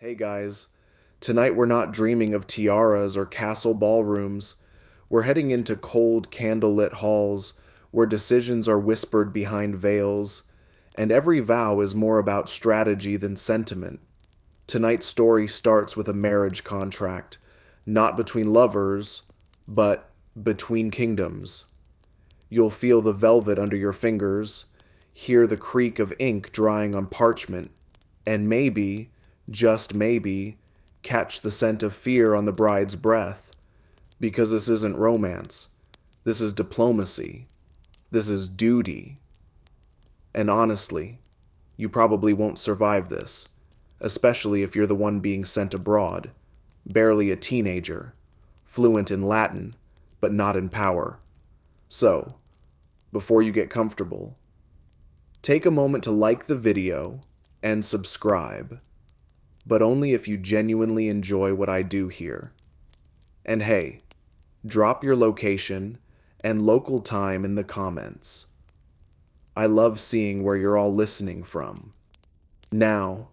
Hey guys, tonight we're not dreaming of tiaras or castle ballrooms. We're heading into cold, candlelit halls where decisions are whispered behind veils, and every vow is more about strategy than sentiment. Tonight's story starts with a marriage contract, not between lovers, but between kingdoms. You'll feel the velvet under your fingers, hear the creak of ink drying on parchment, and maybe, just maybe, catch the scent of fear on the bride's breath. Because this isn't romance. This is diplomacy. This is duty. And honestly, you probably won't survive this, especially if you're the one being sent abroad, barely a teenager, fluent in Latin, but not in power. So, before you get comfortable, take a moment to like the video and subscribe, but only if you genuinely enjoy what I do here. And hey, drop your location and local time in the comments. I love seeing where you're all listening from. Now,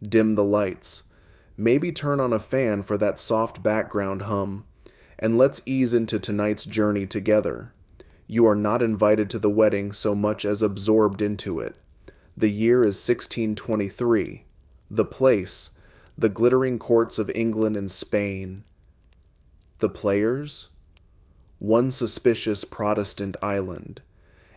dim the lights, maybe turn on a fan for that soft background hum, and let's ease into tonight's journey together. You are not invited to the wedding so much as absorbed into it. The year is 1623. The place, the glittering courts of England and Spain. The players? One suspicious Protestant island,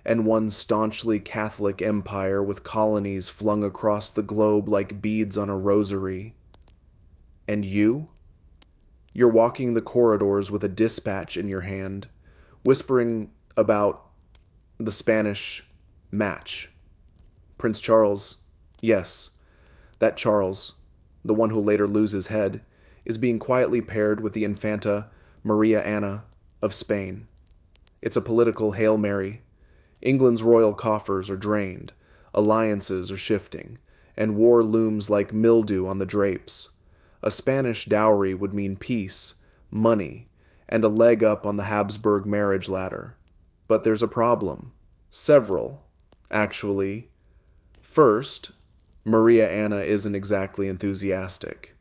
and one staunchly Catholic empire with colonies flung across the globe like beads on a rosary. And you? You're walking the corridors with a dispatch in your hand, whispering about the Spanish match. Prince Charles, yes, that Charles, the one who later loses head, is being quietly paired with the Infanta Maria Anna of Spain. It's a political Hail Mary. England's royal coffers are drained, alliances are shifting, and war looms like mildew on the drapes. A Spanish dowry would mean peace, money, and a leg up on the Habsburg marriage ladder. But there's a problem. Several, actually. First, Maria Anna isn't exactly enthusiastic.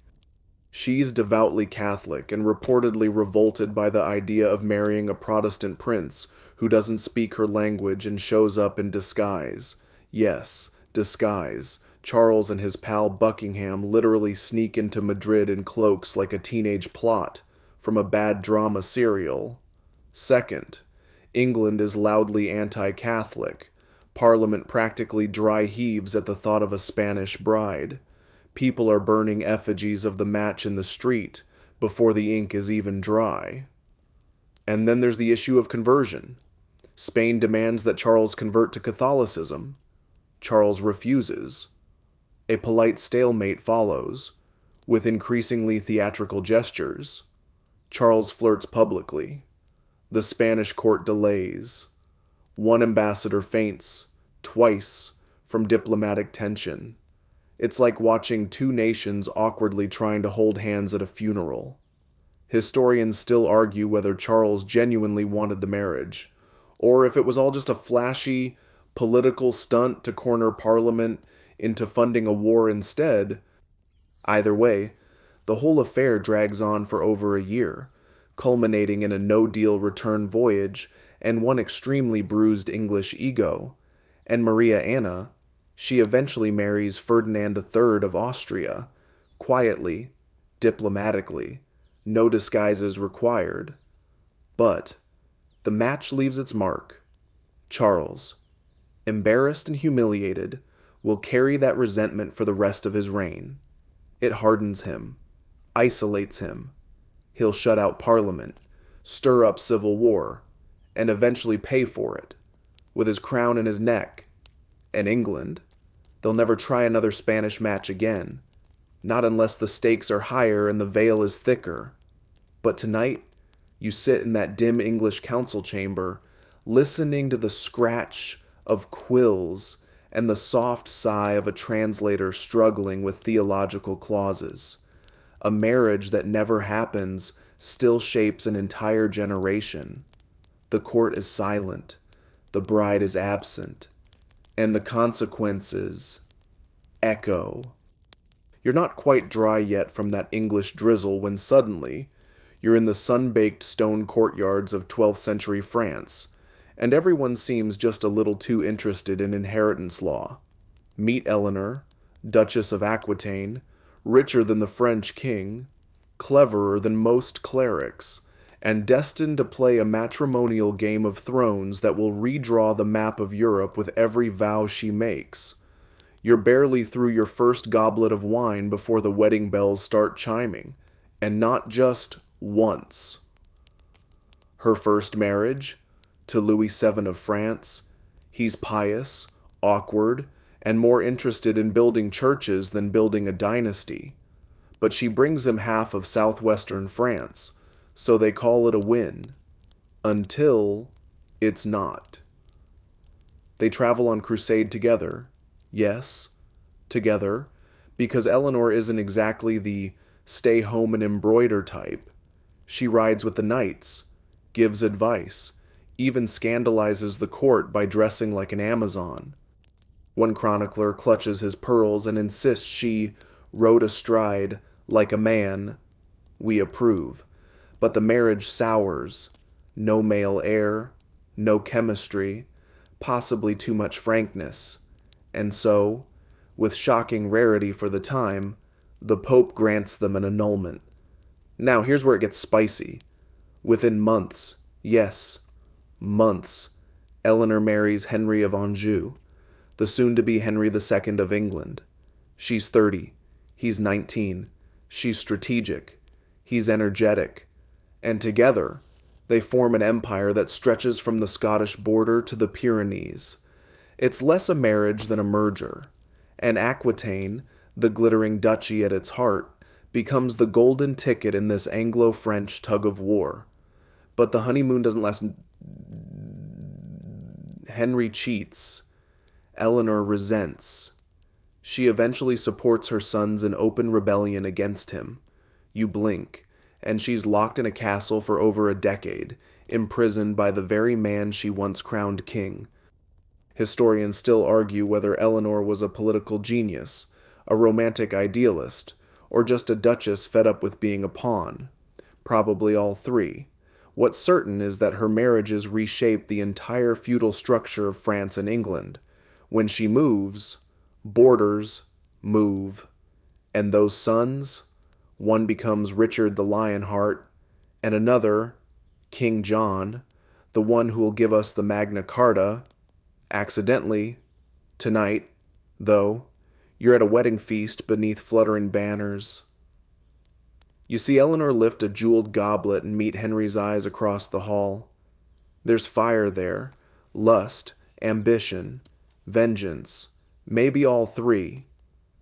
She's devoutly Catholic and reportedly revolted by the idea of marrying a Protestant prince who doesn't speak her language and shows up in disguise. Yes, disguise. Charles and his pal Buckingham literally sneak into Madrid in cloaks like a teenage plot from a bad drama serial. Second, England is loudly anti-Catholic. Parliament practically dry heaves at the thought of a Spanish bride. People are burning effigies of the match in the street before the ink is even dry. And then there's the issue of conversion. Spain demands that Charles convert to Catholicism. Charles refuses. A polite stalemate follows, with increasingly theatrical gestures. Charles flirts publicly. The Spanish court delays. One ambassador faints, twice, from diplomatic tension. It's like watching two nations awkwardly trying to hold hands at a funeral. Historians still argue whether Charles genuinely wanted the marriage, or if it was all just a flashy, political stunt to corner Parliament into funding a war instead. Either way, the whole affair drags on for over a year, culminating in a no-deal return voyage and one extremely bruised English ego. And Maria Anna, she eventually marries Ferdinand III of Austria, quietly, diplomatically, no disguises required. But the match leaves its mark. Charles, embarrassed and humiliated, will carry that resentment for the rest of his reign. It hardens him, isolates him. He'll shut out Parliament, stir up civil war, and eventually pay for it, with his crown in his neck. And England, they'll never try another Spanish match again, not unless the stakes are higher and the veil is thicker. But tonight, you sit in that dim English council chamber, listening to the scratch of quills and the soft sigh of a translator struggling with theological clauses. A marriage that never happens still shapes an entire generation. The court is silent, the bride is absent, and the consequences echo. You're not quite dry yet from that English drizzle when suddenly you're in the sun-baked stone courtyards of 12th century France, and everyone seems just a little too interested in inheritance law. Meet Eleanor, Duchess of Aquitaine, richer than the French king, cleverer than most clerics, and destined to play a matrimonial game of thrones that will redraw the map of Europe with every vow she makes. You're barely through your first goblet of wine before the wedding bells start chiming, and not just once. Her first marriage, to Louis VII of France, he's pious, awkward, and more interested in building churches than building a dynasty. But she brings him half of southwestern France, so they call it a win. Until it's not. They travel on crusade together. Yes, together, because Eleanor isn't exactly the stay home and embroider type. She rides with the knights, gives advice, even scandalizes the court by dressing like an Amazon. One chronicler clutches his pearls and insists she rode astride like a man. We approve. But the marriage sours. No male heir, no chemistry, possibly too much frankness. And so, with shocking rarity for the time, the Pope grants them an annulment. Now here's where it gets spicy. Within months, yes, months, Eleanor marries Henry of Anjou, the soon-to-be Henry II of England. She's 30, he's 19, she's strategic, he's energetic, and together, they form an empire that stretches from the Scottish border to the Pyrenees. It's less a marriage than a merger, and Aquitaine, the glittering duchy at its heart, becomes the golden ticket in this Anglo-French tug-of-war. But the honeymoon doesn't last. Henry cheats. Eleanor resents. She eventually supports her sons in open rebellion against him. You blink, and she's locked in a castle for over a decade, imprisoned by the very man she once crowned king. Historians still argue whether Eleanor was a political genius, a romantic idealist, or just a duchess fed up with being a pawn. Probably all three. What's certain is that her marriages reshaped the entire feudal structure of France and England. When she moves, borders move. And those sons, one becomes Richard the Lionheart, and another, King John, the one who will give us the Magna Carta. Accidentally, tonight, though, you're at a wedding feast beneath fluttering banners. You see Eleanor lift a jeweled goblet and meet Henry's eyes across the hall. There's fire there, lust, ambition, vengeance, maybe all three.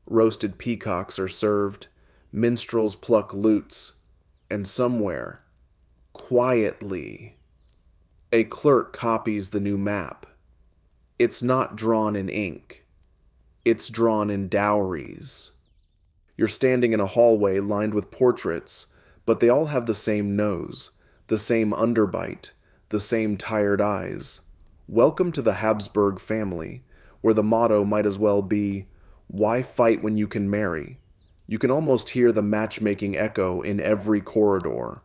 Roasted peacocks are served, minstrels pluck lutes, and somewhere, quietly, a clerk copies the new map. It's not drawn in ink. It's drawn in dowries. You're standing in a hallway lined with portraits, but they all have the same nose, the same underbite, the same tired eyes. Welcome to the Habsburg family, where the motto might as well be, "Why fight when you can marry?" You can almost hear the matchmaking echo in every corridor.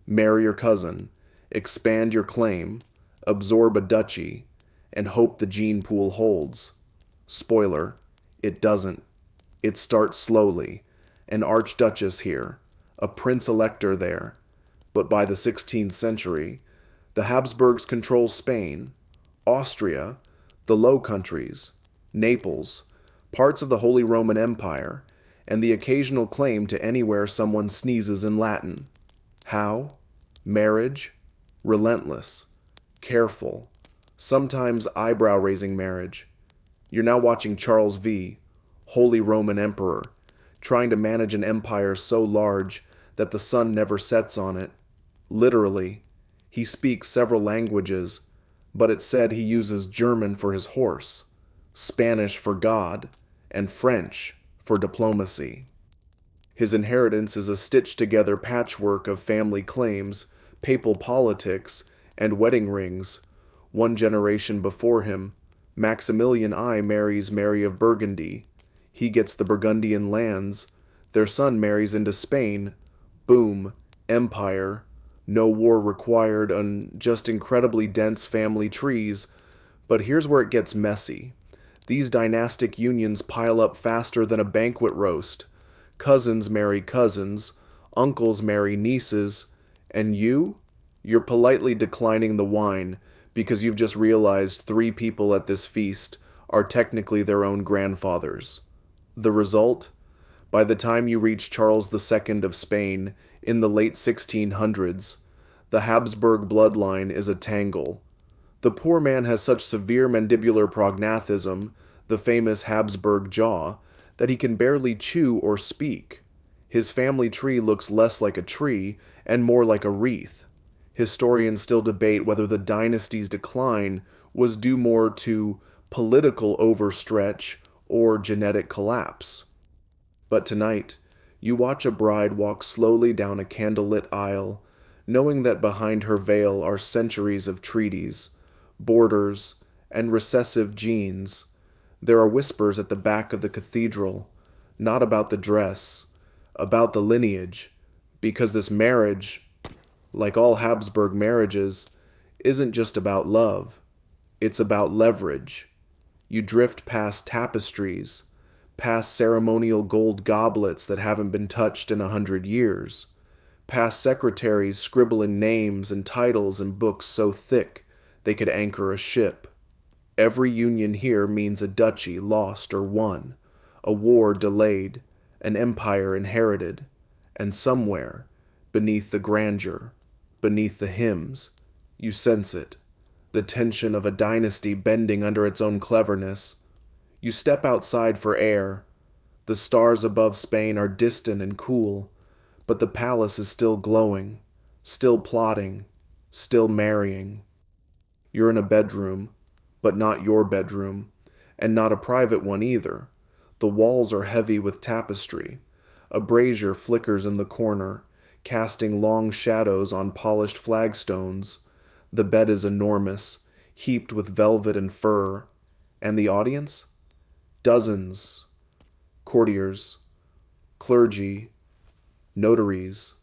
Marry your cousin, expand your claim, absorb a duchy, and hope the gene pool holds. Spoiler, it doesn't. It starts slowly. An archduchess here, a prince-elector there. But by the 16th century, the Habsburgs control Spain, Austria, the Low Countries, Naples, parts of the Holy Roman Empire, and the occasional claim to anywhere someone sneezes in Latin. How? Marriage? Relentless. Careful. Sometimes eyebrow-raising marriage. You're now watching Charles V, Holy Roman Emperor, trying to manage an empire so large that the sun never sets on it. Literally, he speaks several languages, but it's said he uses German for his horse, Spanish for God, and French for diplomacy. His inheritance is a stitched-together patchwork of family claims, papal politics, and wedding rings. One generation before him, Maximilian I marries Mary of Burgundy. He gets the Burgundian lands, Their son marries into Spain. Boom, empire. No war required and just incredibly dense family trees. But here's where it gets messy. These dynastic unions pile up faster than a banquet roast. Cousins marry cousins, uncles marry nieces, and you're politely declining the wine because you've just realized 3 people at this feast are technically their own grandfathers. The result? By the time you reach Charles II of Spain in the late 1600s, the Habsburg bloodline is a tangle. The poor man has such severe mandibular prognathism, the famous Habsburg jaw, that he can barely chew or speak. His family tree looks less like a tree and more like a wreath. Historians still debate whether the dynasty's decline was due more to political overstretch or genetic collapse. But tonight, you watch a bride walk slowly down a candlelit aisle, knowing that behind her veil are centuries of treaties, borders, and recessive genes. There are whispers at the back of the cathedral, not about the dress, about the lineage, because this marriage, like all Habsburg marriages, isn't just about love. It's about leverage. You drift past tapestries, past ceremonial gold goblets that haven't been touched in 100 years, past secretaries scribbling names and titles in books so thick they could anchor a ship. Every union here means a duchy lost or won, a war delayed, an empire inherited, and somewhere, beneath the grandeur, beneath the hymns, you sense it, the tension of a dynasty bending under its own cleverness. You step outside for air. The stars above Spain are distant and cool, but the palace is still glowing, still plotting, still marrying. You're in a bedroom, but not your bedroom, and not a private one either. The walls are heavy with tapestry. A brazier flickers in the corner, casting long shadows on polished flagstones. The bed is enormous, heaped with velvet and fur. And the audience? Dozens. Courtiers, clergy, notaries,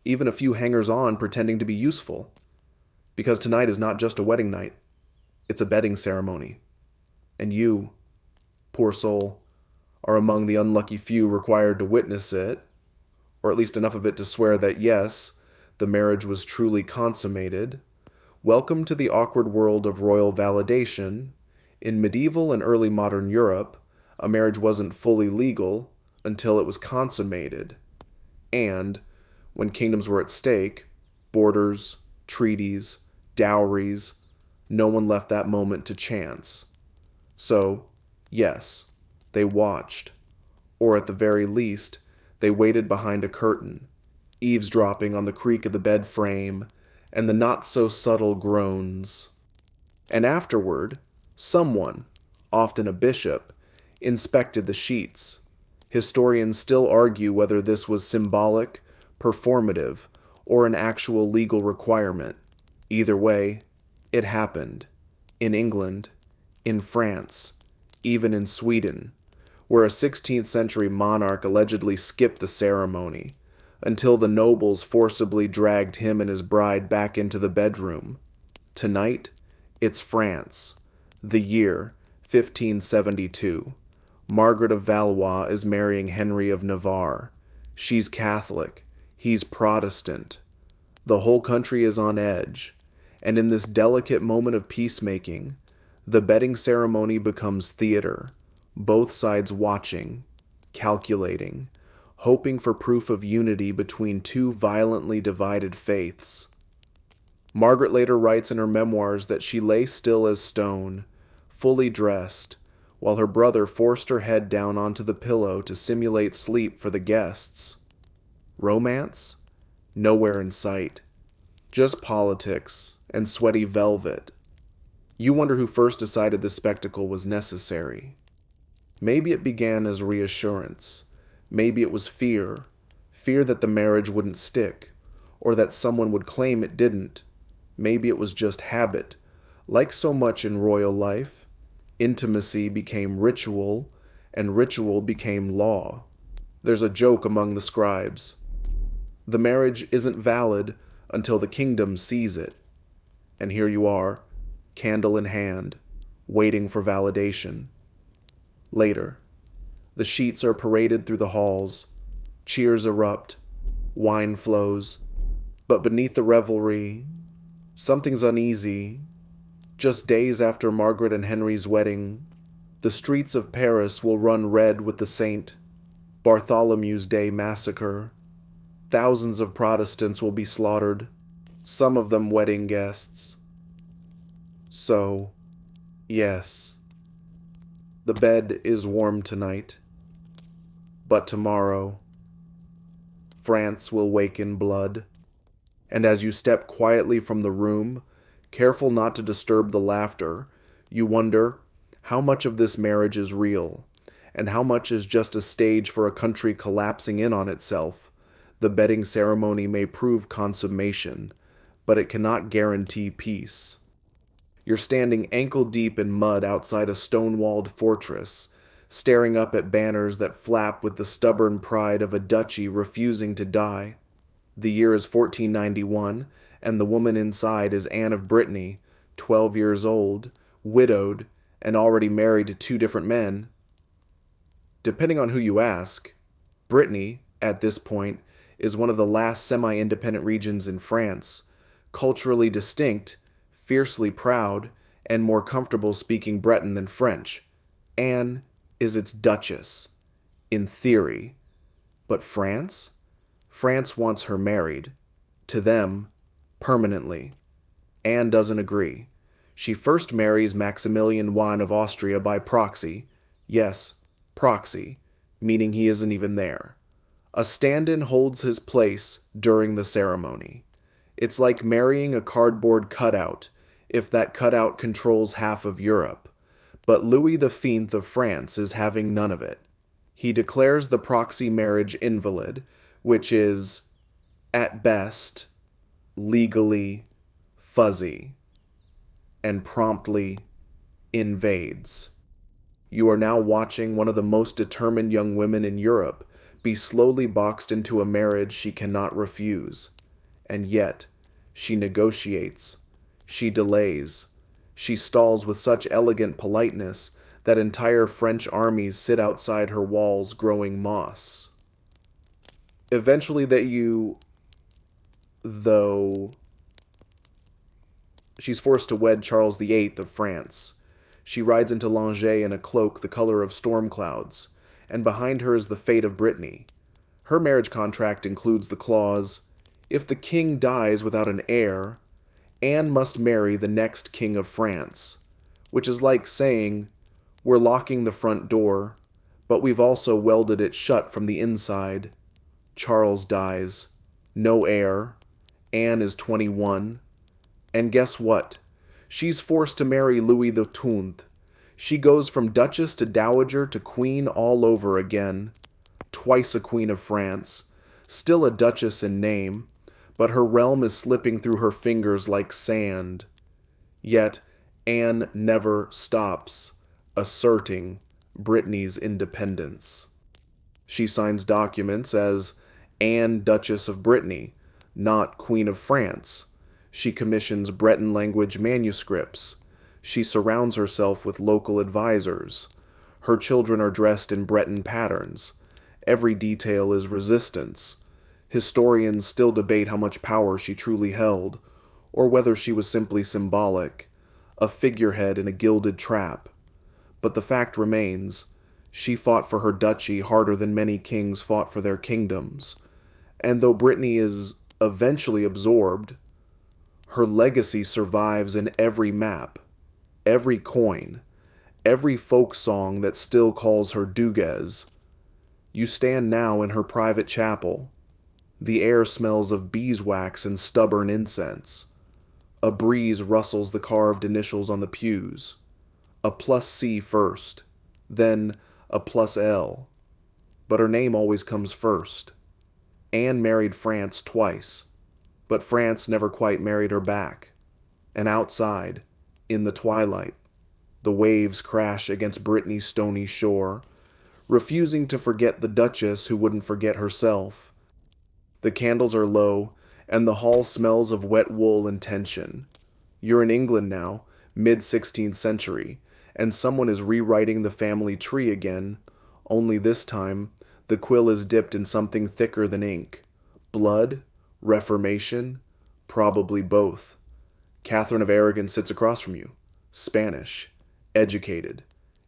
even a few hangers-on pretending to be useful. Because tonight is not just a wedding night. It's a bedding ceremony. And you, poor soul, are among the unlucky few required to witness it, or at least enough of it to swear that yes, the marriage was truly consummated. Welcome to the awkward world of royal validation. In medieval and early modern Europe, a marriage wasn't fully legal until it was consummated. And, when kingdoms were at stake, borders, treaties, dowries, no one left that moment to chance. So, yes, they watched. Or at the very least, they waited behind a curtain, eavesdropping on the creak of the bed frame and the not-so-subtle groans. And afterward, someone, often a bishop, inspected the sheets. Historians still argue whether this was symbolic, performative, or an actual legal requirement. Either way, it happened. In England, in France, even in Sweden, where a 16th century monarch allegedly skipped the ceremony until the nobles forcibly dragged him and his bride back into the bedroom. Tonight, it's France. The year, 1572. Margaret of Valois is marrying Henry of Navarre. She's Catholic. He's Protestant. The whole country is on edge. And in this delicate moment of peacemaking, the bedding ceremony becomes theater, both sides watching, calculating, hoping for proof of unity between two violently divided faiths. Margaret later writes in her memoirs that she lay still as stone, fully dressed, while her brother forced her head down onto the pillow to simulate sleep for the guests. Romance? Nowhere in sight. Just politics and sweaty velvet. You wonder who first decided this spectacle was necessary. Maybe it began as reassurance. Maybe it was fear. Fear that the marriage wouldn't stick, or that someone would claim it didn't. Maybe it was just habit. Like so much in royal life, intimacy became ritual, and ritual became law. There's a joke among the scribes. The marriage isn't valid until the kingdom sees it. And here you are, candle in hand, waiting for validation. Later, the sheets are paraded through the halls, cheers erupt, wine flows, but beneath the revelry, something's uneasy. Just days after Margaret and Henry's wedding, the streets of Paris will run red with the St. Bartholomew's Day massacre. Thousands of Protestants will be slaughtered, some of them wedding guests. So, yes, the bed is warm tonight, but tomorrow, France will wake in blood. And as you step quietly from the room, careful not to disturb the laughter, you wonder how much of this marriage is real, and how much is just a stage for a country collapsing in on itself. The bedding ceremony may prove consummation, but it cannot guarantee peace. You're standing ankle-deep in mud outside a stone-walled fortress, staring up at banners that flap with the stubborn pride of a duchy refusing to die. The year is 1491, and the woman inside is Anne of Brittany, 12 years old, widowed, and already married to 2 different men. Depending on who you ask, Brittany, at this point, is one of the last semi-independent regions in France, culturally distinct, fiercely proud, and more comfortable speaking Breton than French. Anne is its duchess, in theory. But France? France wants her married. To them, permanently. Anne doesn't agree. She first marries Maximilian I of Austria by proxy. Yes, proxy, meaning he isn't even there. A stand-in holds his place during the ceremony. It's like marrying a cardboard cutout, if that cutout controls half of Europe. But Louis XV of France is having none of it. He declares the proxy marriage invalid, which is, at best, legally fuzzy, and promptly invades. You are now watching one of the most determined young women in Europe be slowly boxed into a marriage she cannot refuse. And yet, she negotiates, she delays, she stalls with such elegant politeness that entire French armies sit outside her walls growing moss. Eventually though, she's forced to wed Charles VIII of France. She rides into Langeais in a cloak the color of storm clouds, and behind her is the fate of Brittany. Her marriage contract includes the clause, if the king dies without an heir, Anne must marry the next king of France, which is like saying, we're locking the front door, but we've also welded it shut from the inside. Charles dies. No heir. Anne is 21. And guess what? She's forced to marry Louis XII. She goes from duchess to dowager to queen all over again. Twice a queen of France. Still a duchess in name, but her realm is slipping through her fingers like sand. Yet Anne never stops asserting Brittany's independence. She signs documents as Anne, Duchess of Brittany, not Queen of France. She commissions Breton language manuscripts. She surrounds herself with local advisors. Her children are dressed in Breton patterns. Every detail is resistance. Historians still debate how much power she truly held, or whether she was simply symbolic, a figurehead in a gilded trap. But the fact remains, she fought for her duchy harder than many kings fought for their kingdoms. And though Brittany is eventually absorbed, her legacy survives in every map, every coin, every folk song that still calls her Dugues. You stand now in her private chapel. The air smells of beeswax and stubborn incense. A breeze rustles the carved initials on the pews. A +C first, then a +L. But her name always comes first. Anne married France twice, but France never quite married her back. And outside, in the twilight, the waves crash against Brittany's stony shore, refusing to forget the Duchess who wouldn't forget herself. The candles are low, and the hall smells of wet wool and tension. You're in England now, mid-16th century, and someone is rewriting the family tree again, only this time, the quill is dipped in something thicker than ink. Blood? Reformation? Probably both. Catherine of Aragon sits across from you. Spanish. Educated.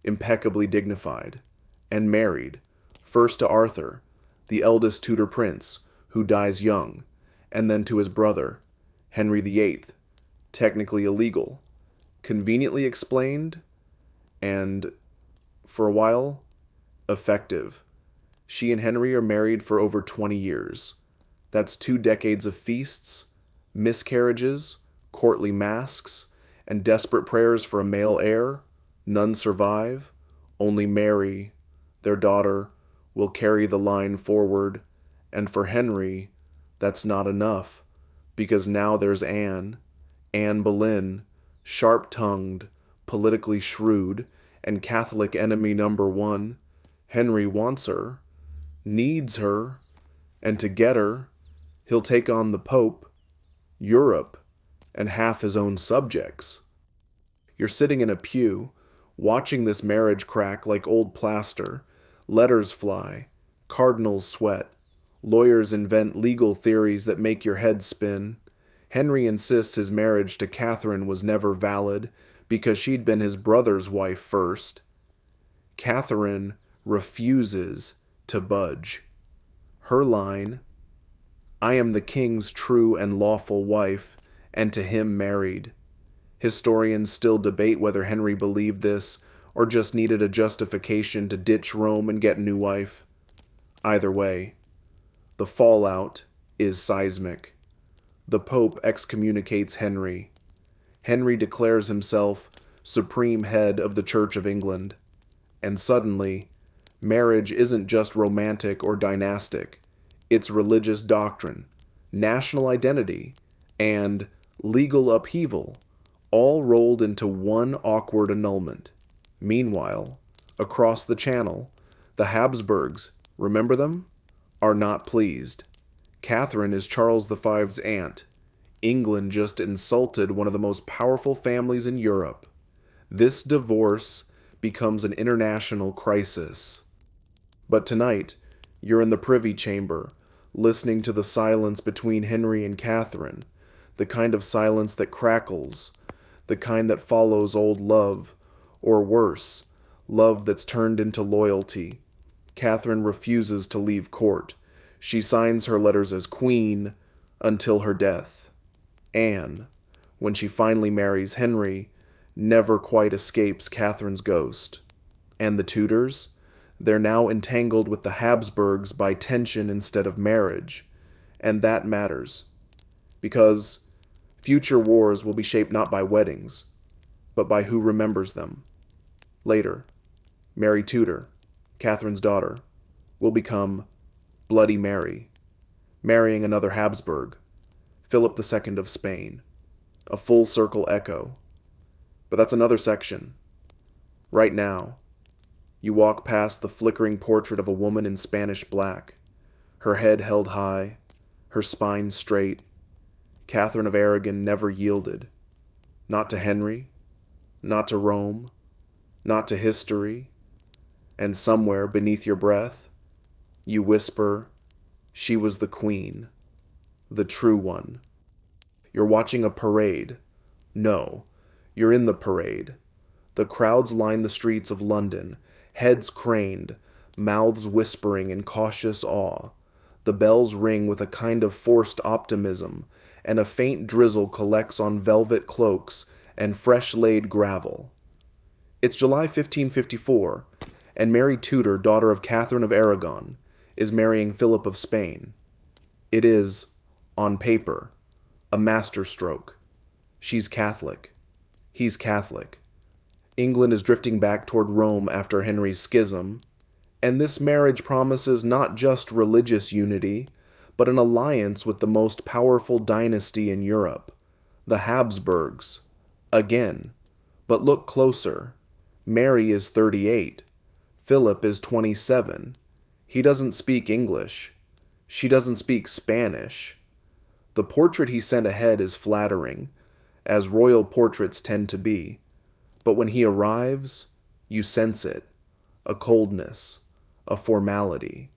Impeccably dignified. And married. First to Arthur, the eldest Tudor prince, who dies young, and then to his brother, Henry VIII, technically illegal, conveniently explained, and, for a while, effective. She and Henry are married for over 20 years. That's 2 decades of feasts, miscarriages, courtly masks, and desperate prayers for a male heir. None survive. Only Mary, their daughter, will carry the line forward. And for Henry, that's not enough, because now there's Anne Boleyn, sharp-tongued, politically shrewd, and Catholic enemy number 1. Henry wants her, needs her, and to get her, he'll take on the Pope, Europe, and half his own subjects. You're sitting in a pew, watching this marriage crack like old plaster. Letters fly, cardinals sweat, lawyers invent legal theories that make your head spin. Henry insists his marriage to Catherine was never valid because she'd been his brother's wife first. Catherine refuses to budge. Her line, "I am the king's true and lawful wife, and to him married." Historians still debate whether Henry believed this or just needed a justification to ditch Rome and get a new wife. Either way, the fallout is seismic. The Pope excommunicates Henry. Henry declares himself supreme head of the Church of England. And suddenly, marriage isn't just romantic or dynastic. It's religious doctrine, national identity, and legal upheaval, all rolled into one awkward annulment. Meanwhile, across the channel, the Habsburgs, remember them, are not pleased. Catherine is Charles V's aunt. England just insulted one of the most powerful families in Europe. This divorce becomes an international crisis. But tonight, you're in the privy chamber, listening to the silence between Henry and Catherine, the kind of silence that crackles, the kind that follows old love, or worse, love that's turned into loyalty. Catherine refuses to leave court. She signs her letters as queen until her death. Anne, when she finally marries Henry, never quite escapes Catherine's ghost. And the Tudors? They're now entangled with the Habsburgs by tension instead of marriage. And that matters. Because future wars will be shaped not by weddings, but by who remembers them. Later, Mary Tudor, Catherine's daughter, will become Bloody Mary, marrying another Habsburg, Philip II of Spain, a full circle echo. But that's another section. Right now, you walk past the flickering portrait of a woman in Spanish black, her head held high, her spine straight. Catherine of Aragon never yielded. Not to Henry, not to Rome, not to history. And somewhere beneath your breath, you whisper, she was the queen, the true one. You're watching a parade. No, you're in the parade. The crowds line the streets of London, heads craned, mouths whispering in cautious awe. The bells ring with a kind of forced optimism, and a faint drizzle collects on velvet cloaks and fresh-laid gravel. It's July 1554, and Mary Tudor, daughter of Catherine of Aragon, is marrying Philip of Spain. It is, on paper, a masterstroke. She's Catholic. He's Catholic. England is drifting back toward Rome after Henry's schism, and this marriage promises not just religious unity, but an alliance with the most powerful dynasty in Europe, the Habsburgs. Again, but look closer. Mary is 38. Philip is 27. He doesn't speak English. She doesn't speak Spanish. The portrait he sent ahead is flattering, as royal portraits tend to be. But when he arrives, you sense it, a coldness, a formality.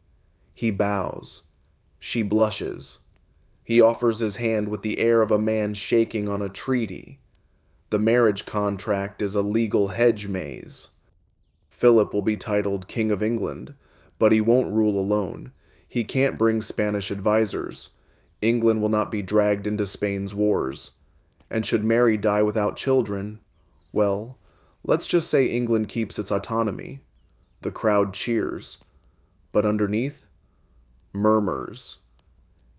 He bows. She blushes. He offers his hand with the air of a man shaking on a treaty. The marriage contract is a legal hedge maze. Philip will be titled King of England, but he won't rule alone. He can't bring Spanish advisors. England will not be dragged into Spain's wars. And should Mary die without children, well, let's just say England keeps its autonomy. The crowd cheers. But underneath, murmurs.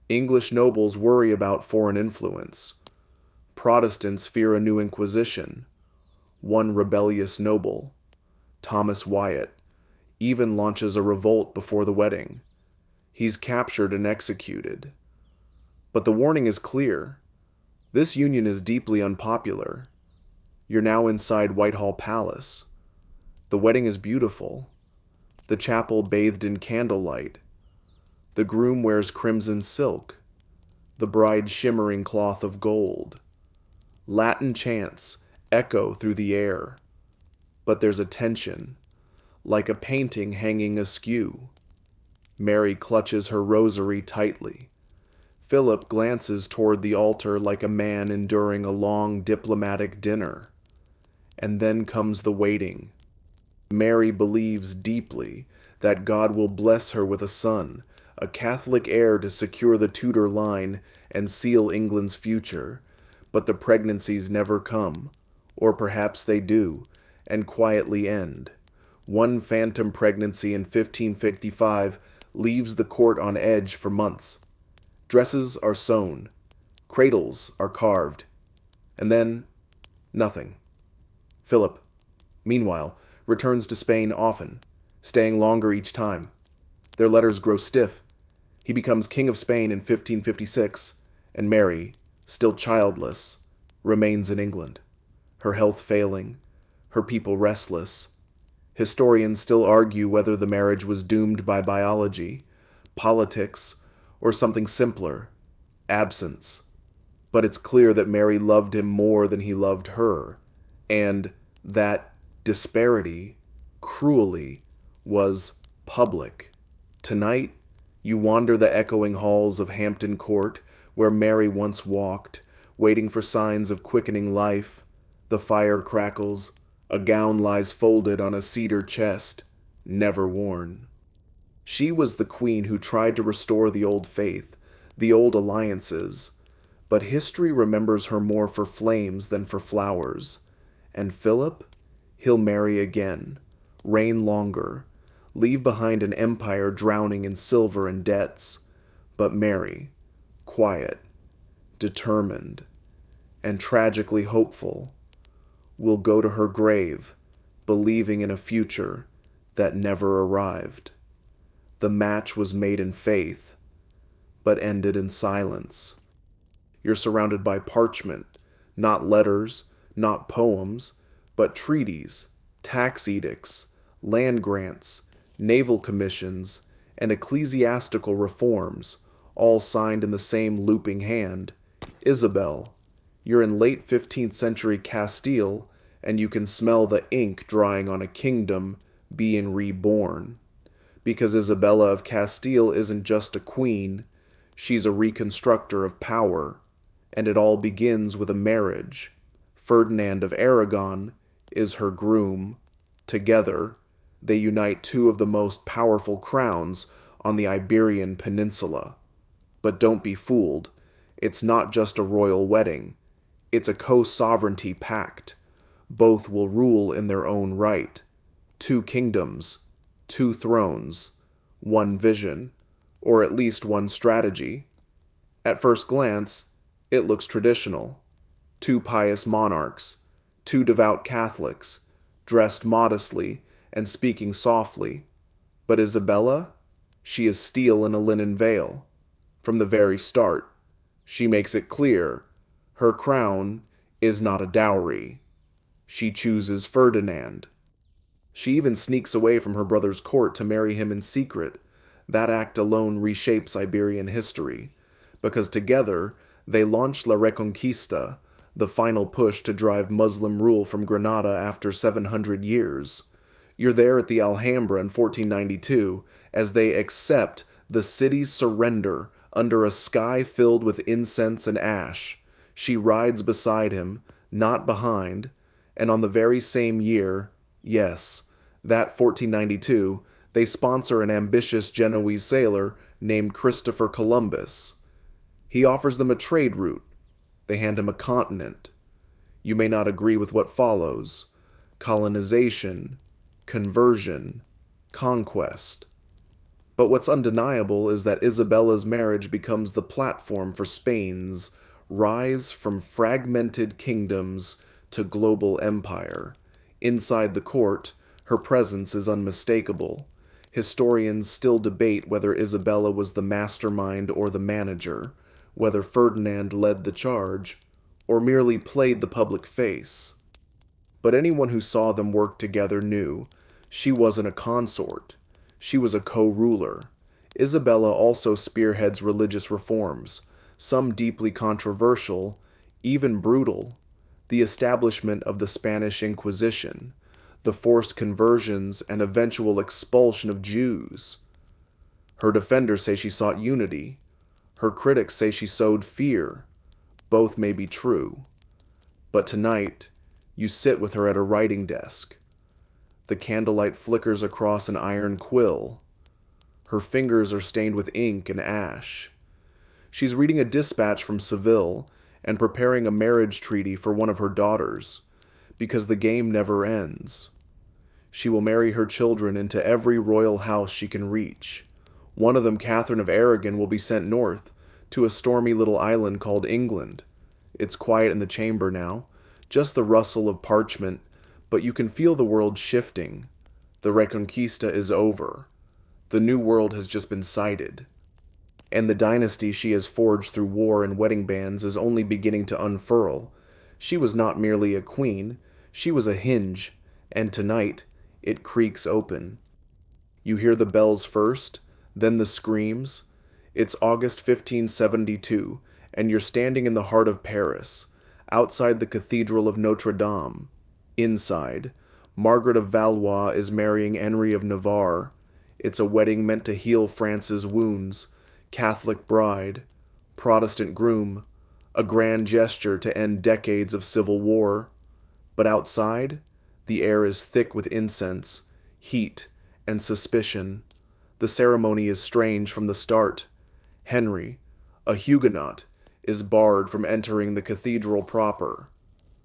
English nobles worry about foreign influence. Protestants fear a new inquisition. One rebellious noble, Thomas Wyatt, even launches a revolt before the wedding. He's captured and executed. But the warning is clear. This union is deeply unpopular. You're now inside Whitehall Palace. The wedding is beautiful. The chapel bathed in candlelight. The groom wears crimson silk. The bride shimmering cloth of gold. Latin chants echo through the air. But there's a tension, like a painting hanging askew. Mary clutches her rosary tightly. Philip glances toward the altar like a man enduring a long diplomatic dinner. And then comes the waiting. Mary believes deeply that God will bless her with a son, a Catholic heir to secure the Tudor line and seal England's future. But the pregnancies never come, or perhaps they do, and quietly end. One phantom pregnancy in 1555 leaves the court on edge for months. Dresses are sewn, cradles are carved, and then nothing. Philip, meanwhile, returns to Spain often, staying longer each time. Their letters grow stiff. He becomes King of Spain in 1556, and Mary, still childless, remains in England, her health failing, her people restless. Historians still argue whether the marriage was doomed by biology, politics, or something simpler, absence. But it's clear that Mary loved him more than he loved her, and that disparity, cruelly, was public. Tonight, you wander the echoing halls of Hampton Court, where Mary once walked, waiting for signs of quickening life. The fire crackles. A gown lies folded on a cedar chest, never worn. She was the queen who tried to restore the old faith, the old alliances. But history remembers her more for flames than for flowers. And Philip? He'll marry again, reign longer, leave behind an empire drowning in silver and debts. But Mary, quiet, determined, and tragically hopeful, will go to her grave, believing in a future that never arrived. The match was made in faith, but ended in silence. You're surrounded by parchment, not letters, not poems, but treaties, tax edicts, land grants, naval commissions, and ecclesiastical reforms, all signed in the same looping hand. Isabel, you're in late 15th century Castile, and you can smell the ink drying on a kingdom being reborn. Because Isabella of Castile isn't just a queen, she's a reconstructor of power, and it all begins with a marriage. Ferdinand of Aragon is her groom. Together, they unite two of the most powerful crowns on the Iberian Peninsula. But don't be fooled. It's not just a royal wedding. It's a co-sovereignty pact. Both will rule in their own right. 2 kingdoms, 2 thrones, 1 vision, or at least 1 strategy. At first glance, it looks traditional. 2 pious monarchs, 2 devout Catholics, dressed modestly and speaking softly. But Isabella? She is steel in a linen veil. From the very start, she makes it clear her crown is not a dowry. She chooses Ferdinand. She even sneaks away from her brother's court to marry him in secret. That act alone reshapes Iberian history, because together they launch La Reconquista, the final push to drive Muslim rule from Granada after 700 years. You're there at the Alhambra in 1492 as they accept the city's surrender under a sky filled with incense and ash. She rides beside him, not behind, and on the very same year, yes, that 1492, they sponsor an ambitious Genoese sailor named Christopher Columbus. He offers them a trade route. They hand him a continent. You may not agree with what follows: colonization, conversion, conquest. But what's undeniable is that Isabella's marriage becomes the platform for Spain's rise from fragmented kingdoms to global empire. Inside the court, her presence is unmistakable. Historians still debate whether Isabella was the mastermind or the manager, whether Ferdinand led the charge, or merely played the public face. But anyone who saw them work together knew she wasn't a consort. She was a co-ruler. Isabella also spearheads religious reforms, some deeply controversial, even brutal: the establishment of the Spanish Inquisition, the forced conversions and eventual expulsion of Jews. Her defenders say she sought unity. Her critics say she sowed fear. Both may be true. But tonight, you sit with her at a writing desk. The candlelight flickers across an iron quill. Her fingers are stained with ink and ash. She's reading a dispatch from Seville and preparing a marriage treaty for one of her daughters, because the game never ends. She will marry her children into every royal house she can reach. One of them, Catherine of Aragon, will be sent north to a stormy little island called England. It's quiet in the chamber now, just the rustle of parchment, but you can feel the world shifting. The Reconquista is over. The new world has just been sighted. And the dynasty she has forged through war and wedding bands is only beginning to unfurl. She was not merely a queen, she was a hinge, and tonight it creaks open. You hear the bells first, then the screams. It's August 1572, and you're standing in the heart of Paris, outside the Cathedral of Notre Dame. Inside, Margaret of Valois is marrying Henry of Navarre. It's a wedding meant to heal France's wounds. Catholic bride, Protestant groom, a grand gesture to end decades of civil war. But outside, the air is thick with incense, heat, and suspicion. The ceremony is strange from the start. Henry, a Huguenot, is barred from entering the cathedral proper.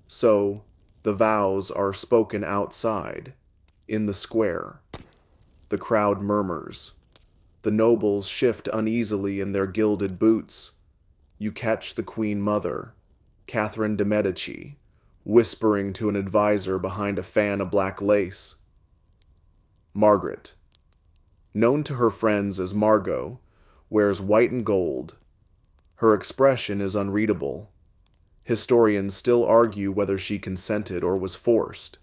So, the vows are spoken outside, in the square. The crowd murmurs. The nobles shift uneasily in their gilded boots. You catch the Queen Mother, Catherine de' Medici, whispering to an advisor behind a fan of black lace. Margaret, known to her friends as Margot, wears white and gold. Her expression is unreadable. Historians still argue whether she consented or was forced.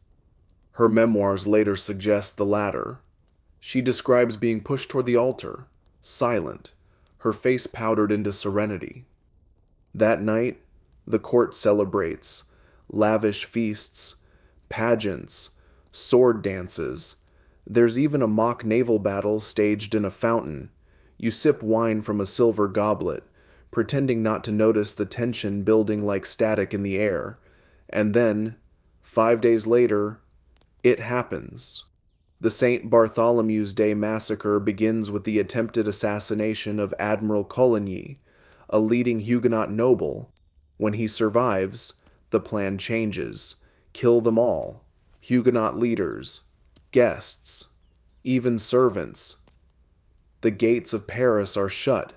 Her memoirs later suggest the latter. She describes being pushed toward the altar, silent, her face powdered into serenity. That night, the court celebrates: lavish feasts, pageants, sword dances. There's even a mock naval battle staged in a fountain. You sip wine from a silver goblet, pretending not to notice the tension building like static in the air. And then, 5 days later, it happens. The St. Bartholomew's Day massacre begins with the attempted assassination of Admiral Coligny, a leading Huguenot noble. When he survives, the plan changes. Kill them all. Huguenot leaders, guests, even servants. The gates of Paris are shut.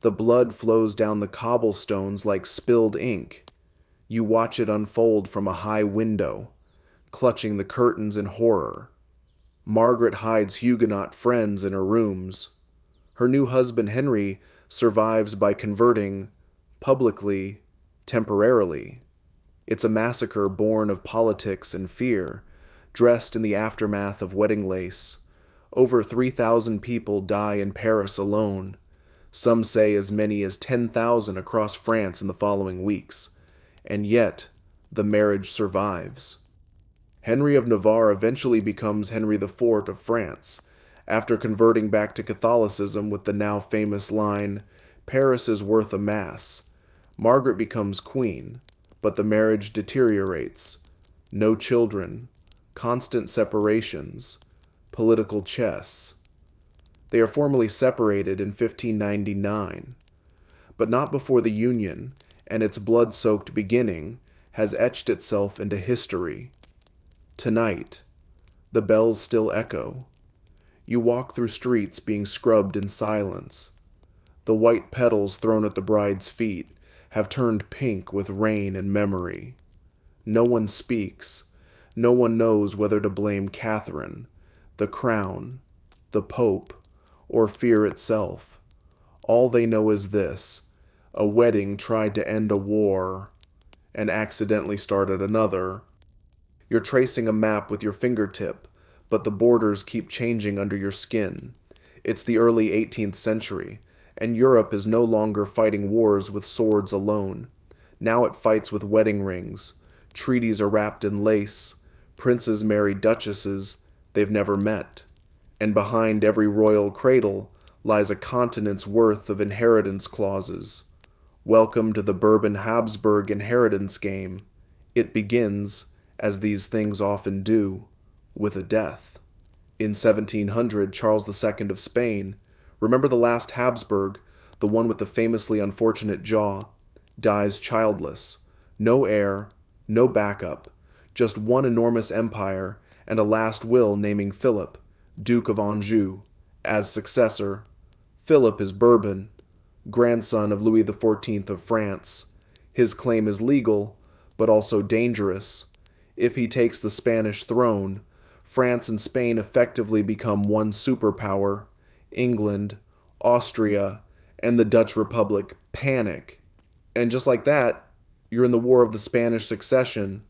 The blood flows down the cobblestones like spilled ink. You watch it unfold from a high window, clutching the curtains in horror. Margaret hides Huguenot friends in her rooms. Her new husband Henry survives by converting, publicly, temporarily. It's a massacre born of politics and fear, dressed in the aftermath of wedding lace. Over 3,000 people die in Paris alone. Some say as many as 10,000 across France in the following weeks. And yet, the marriage survives. Henry of Navarre eventually becomes Henry IV of France, after converting back to Catholicism with the now famous line, "Paris is worth a mass." Margaret becomes queen, but the marriage deteriorates. No children, constant separations, political chess. They are formally separated in 1599, but not before the union and its blood-soaked beginning has etched itself into history. Tonight, the bells still echo. You walk through streets being scrubbed in silence. The white petals thrown at the bride's feet have turned pink with rain and memory. No one speaks. No one knows whether to blame Catherine, the crown, the Pope, or fear itself. All they know is this: a wedding tried to end a war and accidentally started another. You're tracing a map with your fingertip, but the borders keep changing under your skin. It's the early 18th century, and Europe is no longer fighting wars with swords alone. Now it fights with wedding rings. Treaties are wrapped in lace. Princes marry duchesses they've never met. And behind every royal cradle lies a continent's worth of inheritance clauses. Welcome to the Bourbon-Habsburg inheritance game. It begins, as these things often do, with a death. In 1700, Charles II of Spain, remember the last Habsburg, the one with the famously unfortunate jaw, dies childless. No heir, no backup, just one enormous empire and a last will naming Philip, Duke of Anjou, as successor. Philip is Bourbon, grandson of Louis XIV of France. His claim is legal, but also dangerous. If he takes the Spanish throne, France and Spain effectively become one superpower. England, Austria, and the Dutch Republic panic. And just like that, you're in the War of the Spanish Succession.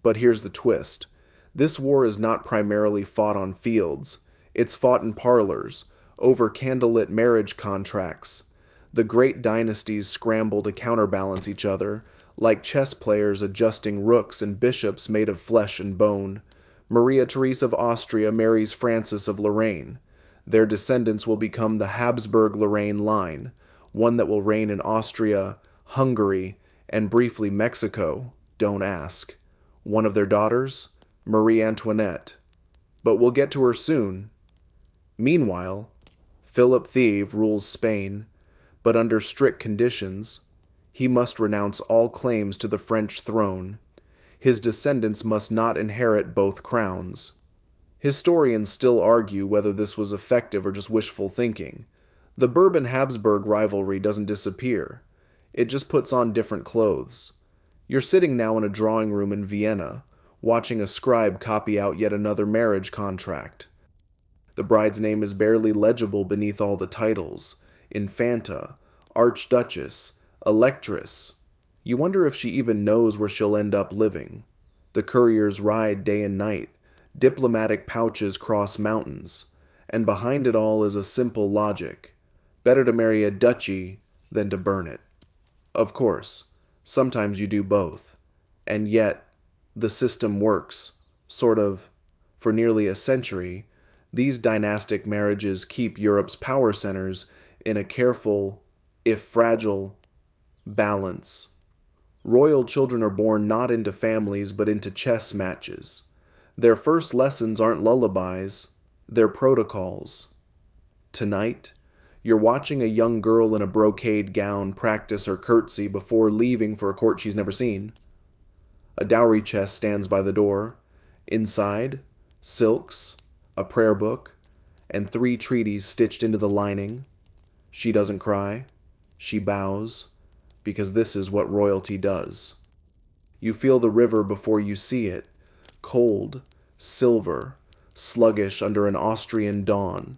But here's the twist. This war is not primarily fought on fields. It's fought in parlors, over candlelit marriage contracts. The great dynasties scramble to counterbalance each other, like chess players adjusting rooks and bishops made of flesh and bone. Maria Theresa of Austria marries Francis of Lorraine. Their descendants will become the Habsburg-Lorraine line, one that will reign in Austria, Hungary, and briefly Mexico, don't ask. One of their daughters, Marie Antoinette. But we'll get to her soon. Meanwhile, Philip Thieve rules Spain, but under strict conditions. He must renounce all claims to the French throne. His descendants must not inherit both crowns. Historians still argue whether this was effective or just wishful thinking. The Bourbon-Habsburg rivalry doesn't disappear. It just puts on different clothes. You're sitting now in a drawing room in Vienna, watching a scribe copy out yet another marriage contract. The bride's name is barely legible beneath all the titles: Infanta, Archduchess, Electress. You wonder if she even knows where she'll end up living. The couriers ride day and night. Diplomatic pouches cross mountains. And behind it all is a simple logic. Better to marry a duchy than to burn it. Of course, sometimes you do both. And yet, the system works. Sort of. For nearly a century, these dynastic marriages keep Europe's power centers in a careful, if fragile, balance. Royal children are born not into families but into chess matches. Their first lessons aren't lullabies, they're protocols. Tonight, you're watching a young girl in a brocade gown practice her curtsy before leaving for a court she's never seen. A dowry chest stands by the door. Inside, silks, a prayer book, and 3 treaties stitched into the lining. She doesn't cry. She bows, because this is what royalty does. You feel the river before you see it, cold, silver, sluggish under an Austrian dawn.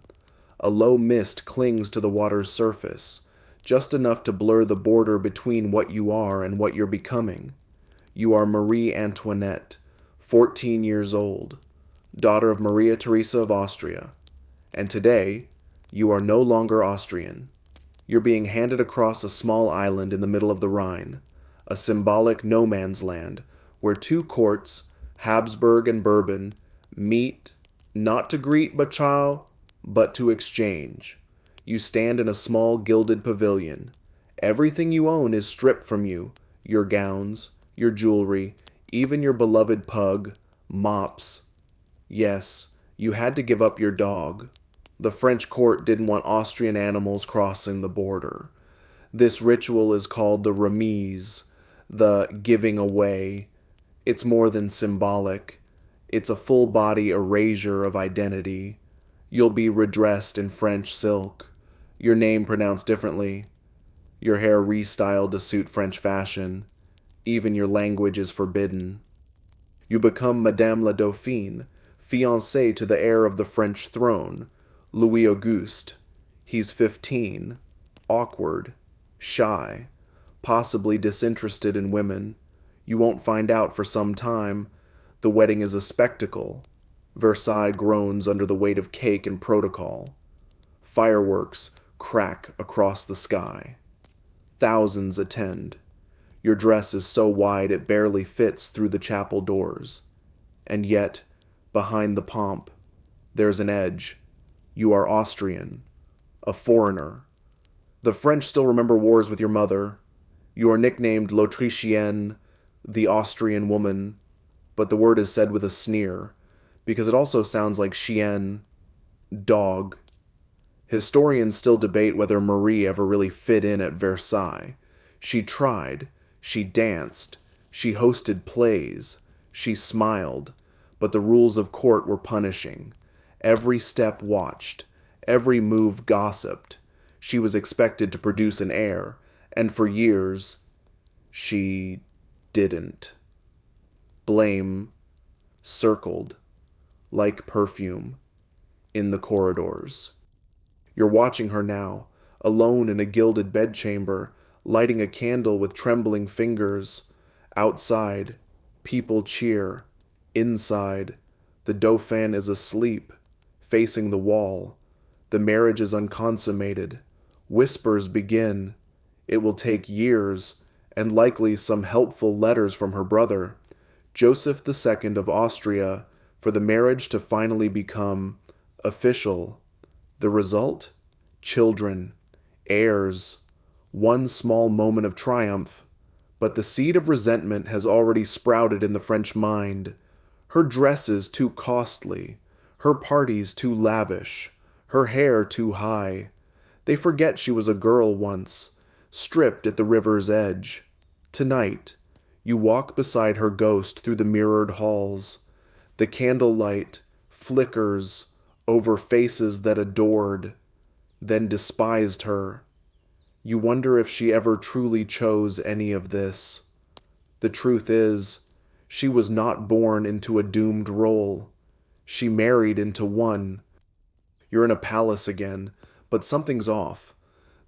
A low mist clings to the water's surface, just enough to blur the border between what you are and what you're becoming. You are Marie Antoinette, 14 years old, daughter of Maria Theresa of Austria. And today, you are no longer Austrian. You're being handed across a small island in the middle of the Rhine, a symbolic no man's land where two courts, Habsburg and Bourbon, meet not to greet Bachao, but to exchange. You stand in a small gilded pavilion. Everything you own is stripped from you, your gowns, your jewelry, even your beloved pug, Mops. Yes, you had to give up your dog. The French court didn't want Austrian animals crossing the border. This ritual is called the remise, the giving away. It's more than symbolic. It's a full-body erasure of identity. You'll be redressed in French silk, your name pronounced differently, your hair restyled to suit French fashion. Even your language is forbidden. You become Madame la Dauphine, fiancée to the heir of the French throne, Louis Auguste. He's 15, awkward, shy, possibly disinterested in women. You won't find out for some time. The wedding is a spectacle. Versailles groans under the weight of cake and protocol. Fireworks crack across the sky. Thousands attend. Your dress is so wide it barely fits through the chapel doors. And yet, behind the pomp, there's an edge. You are Austrian, a foreigner. The French still remember wars with your mother. You are nicknamed l'Autrichienne, the Austrian woman, but the word is said with a sneer, because it also sounds like chien, dog. Historians still debate whether Marie ever really fit in at Versailles. She tried, she danced, she hosted plays, she smiled, but the rules of court were punishing. Every step watched, every move gossiped. She was expected to produce an heir, and for years, she didn't. Blame circled, like perfume, in the corridors. You're watching her now, alone in a gilded bedchamber, lighting a candle with trembling fingers. Outside, people cheer. Inside, the Dauphin is asleep, facing the wall. The marriage is unconsummated. Whispers begin. It will take years, and likely some helpful letters from her brother, Joseph II of Austria, for the marriage to finally become official. The result? Children, heirs, one small moment of triumph, but the seed of resentment has already sprouted in the French mind. Her dresses too costly, her parties too lavish, her hair too high. They forget she was a girl once, stripped at the river's edge. Tonight, you walk beside her ghost through the mirrored halls. The candlelight flickers over faces that adored, then despised her. You wonder if she ever truly chose any of this. The truth is, she was not born into a doomed role. She married into one. You're in a palace again, but something's off.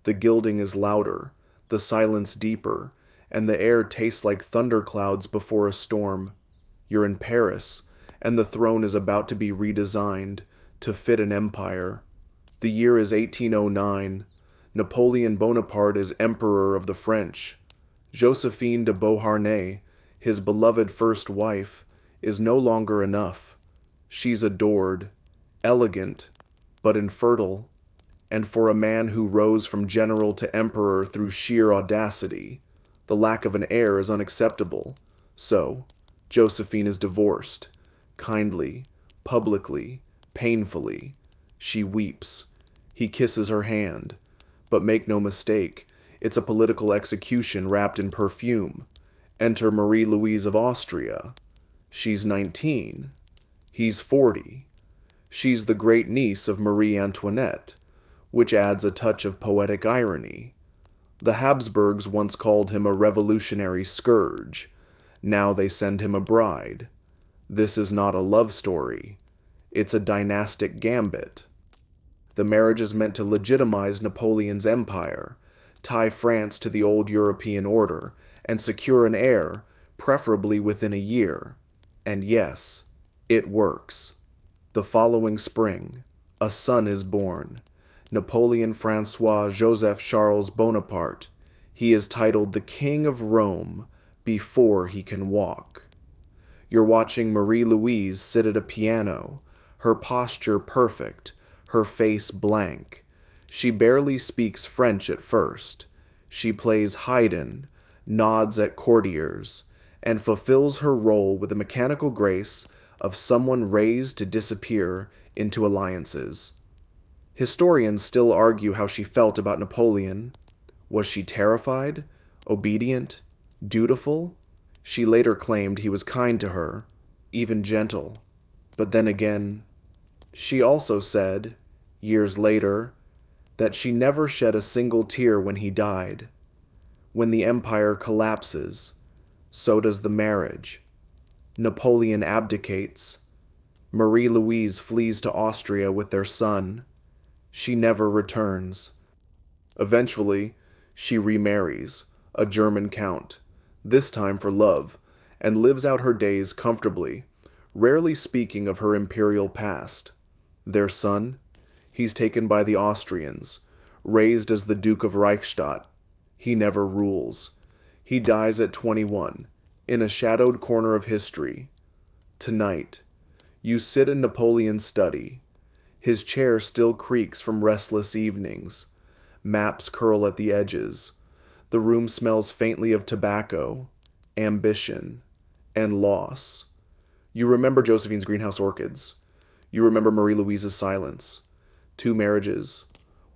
The gilding is louder, the silence deeper, and the air tastes like thunderclouds before a storm. You're in Paris, and the throne is about to be redesigned to fit an empire. The year is 1809. Napoleon Bonaparte is Emperor of the French. Josephine de Beauharnais, his beloved first wife, is no longer enough. She's adored, elegant, but infertile, and for a man who rose from general to emperor through sheer audacity, the lack of an heir is unacceptable. So, Josephine is divorced, kindly, publicly, painfully. She weeps. He kisses her hand. But make no mistake, it's a political execution wrapped in perfume. Enter Marie-Louise of Austria. She's 19. He's 40. She's the great niece of Marie Antoinette, which adds a touch of poetic irony. The Habsburgs once called him a revolutionary scourge. Now they send him a bride. This is not a love story. It's a dynastic gambit. The marriage is meant to legitimize Napoleon's empire, tie France to the old European order, and secure an heir, preferably within a year. And yes, it works. The following spring, a son is born. Napoleon Francois Joseph Charles Bonaparte. He is titled the King of Rome before he can walk. You're watching Marie Louise sit at a piano, her posture perfect, her face blank. She barely speaks French at first. She plays Haydn, nods at courtiers, and fulfills her role with the mechanical grace of someone raised to disappear into alliances. Historians still argue how she felt about Napoleon. Was she terrified, obedient, dutiful? She later claimed he was kind to her, even gentle. But then again, she also said, years later, that she never shed a single tear when he died. When the empire collapses, so does the marriage. Napoleon abdicates. Marie Louise flees to Austria with their son. She never returns. Eventually, she remarries, a German count, this time for love, and lives out her days comfortably, rarely speaking of her imperial past. Their son? He's taken by the Austrians, raised as the Duke of Reichstadt. He never rules. He dies at 21, in a shadowed corner of history. Tonight, you sit in Napoleon's study. His chair still creaks from restless evenings. Maps curl at the edges. The room smells faintly of tobacco, ambition, and loss. You remember Josephine's greenhouse orchids. You remember Marie Louise's silence. 2 marriages,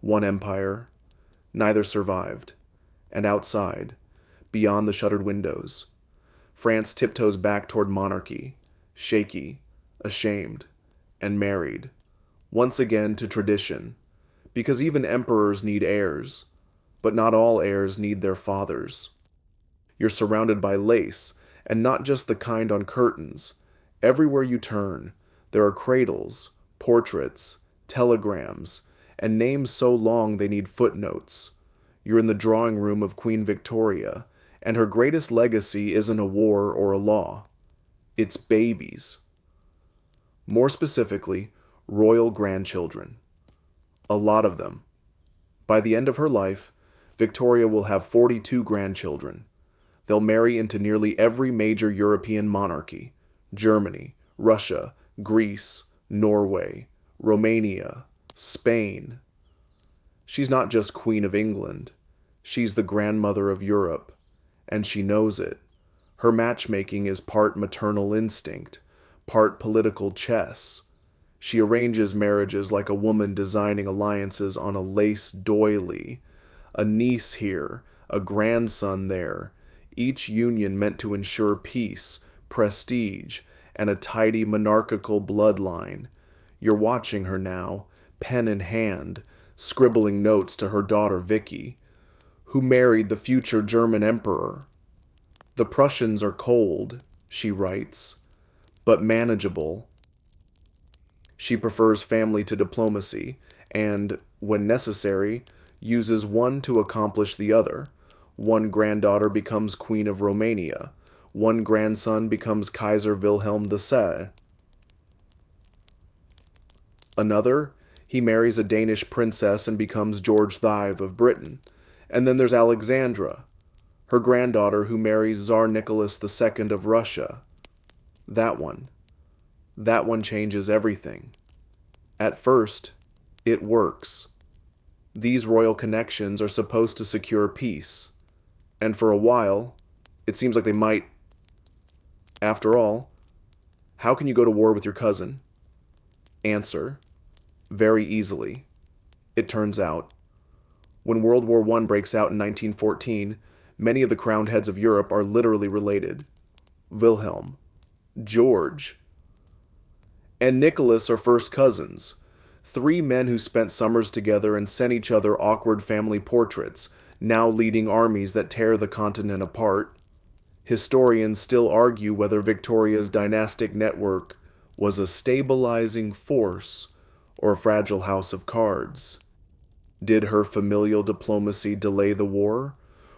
1 empire. Neither survived. And outside, beyond the shuttered windows, France tiptoes back toward monarchy, shaky, ashamed, and married, once again to tradition, because even emperors need heirs, but not all heirs need their fathers. You're surrounded by lace, and not just the kind on curtains. Everywhere you turn, there are cradles, portraits, telegrams, and names so long they need footnotes. You're in the drawing room of Queen Victoria, and her greatest legacy isn't a war or a law. It's babies. More specifically, royal grandchildren. A lot of them. By the end of her life, Victoria will have 42 grandchildren. They'll marry into nearly every major European monarchy: Germany, Russia, Greece, Norway, Romania, Spain. She's not just Queen of England. She's the grandmother of Europe, and she knows it. Her matchmaking is part maternal instinct, part political chess. She arranges marriages like a woman designing alliances on a lace doily. A niece here, a grandson there, each union meant to ensure peace, prestige, and a tidy monarchical bloodline. You're watching her now, pen in hand, scribbling notes to her daughter Vicky, who married the future German emperor. The Prussians are cold, she writes, but manageable. She prefers family to diplomacy, and, when necessary, uses one to accomplish the other. One granddaughter becomes Queen of Romania. One grandson becomes Kaiser Wilhelm II. Another, he marries a Danish princess and becomes George V of Britain. And then there's Alexandra, her granddaughter who marries Tsar Nicholas II of Russia. That one changes everything. At first, it works. These royal connections are supposed to secure peace. And for a while, it seems like they might. After all, how can you go to war with your cousin? Answer: very easily. It turns out, when World War I breaks out in 1914, many of the crowned heads of Europe are literally related. Wilhelm, George, and Nicholas are first cousins. 3 men who spent summers together and sent each other awkward family portraits, now leading armies that tear the continent apart. Historians still argue whether Victoria's dynastic network was a stabilizing force or a fragile house of cards. Did her familial diplomacy delay the war,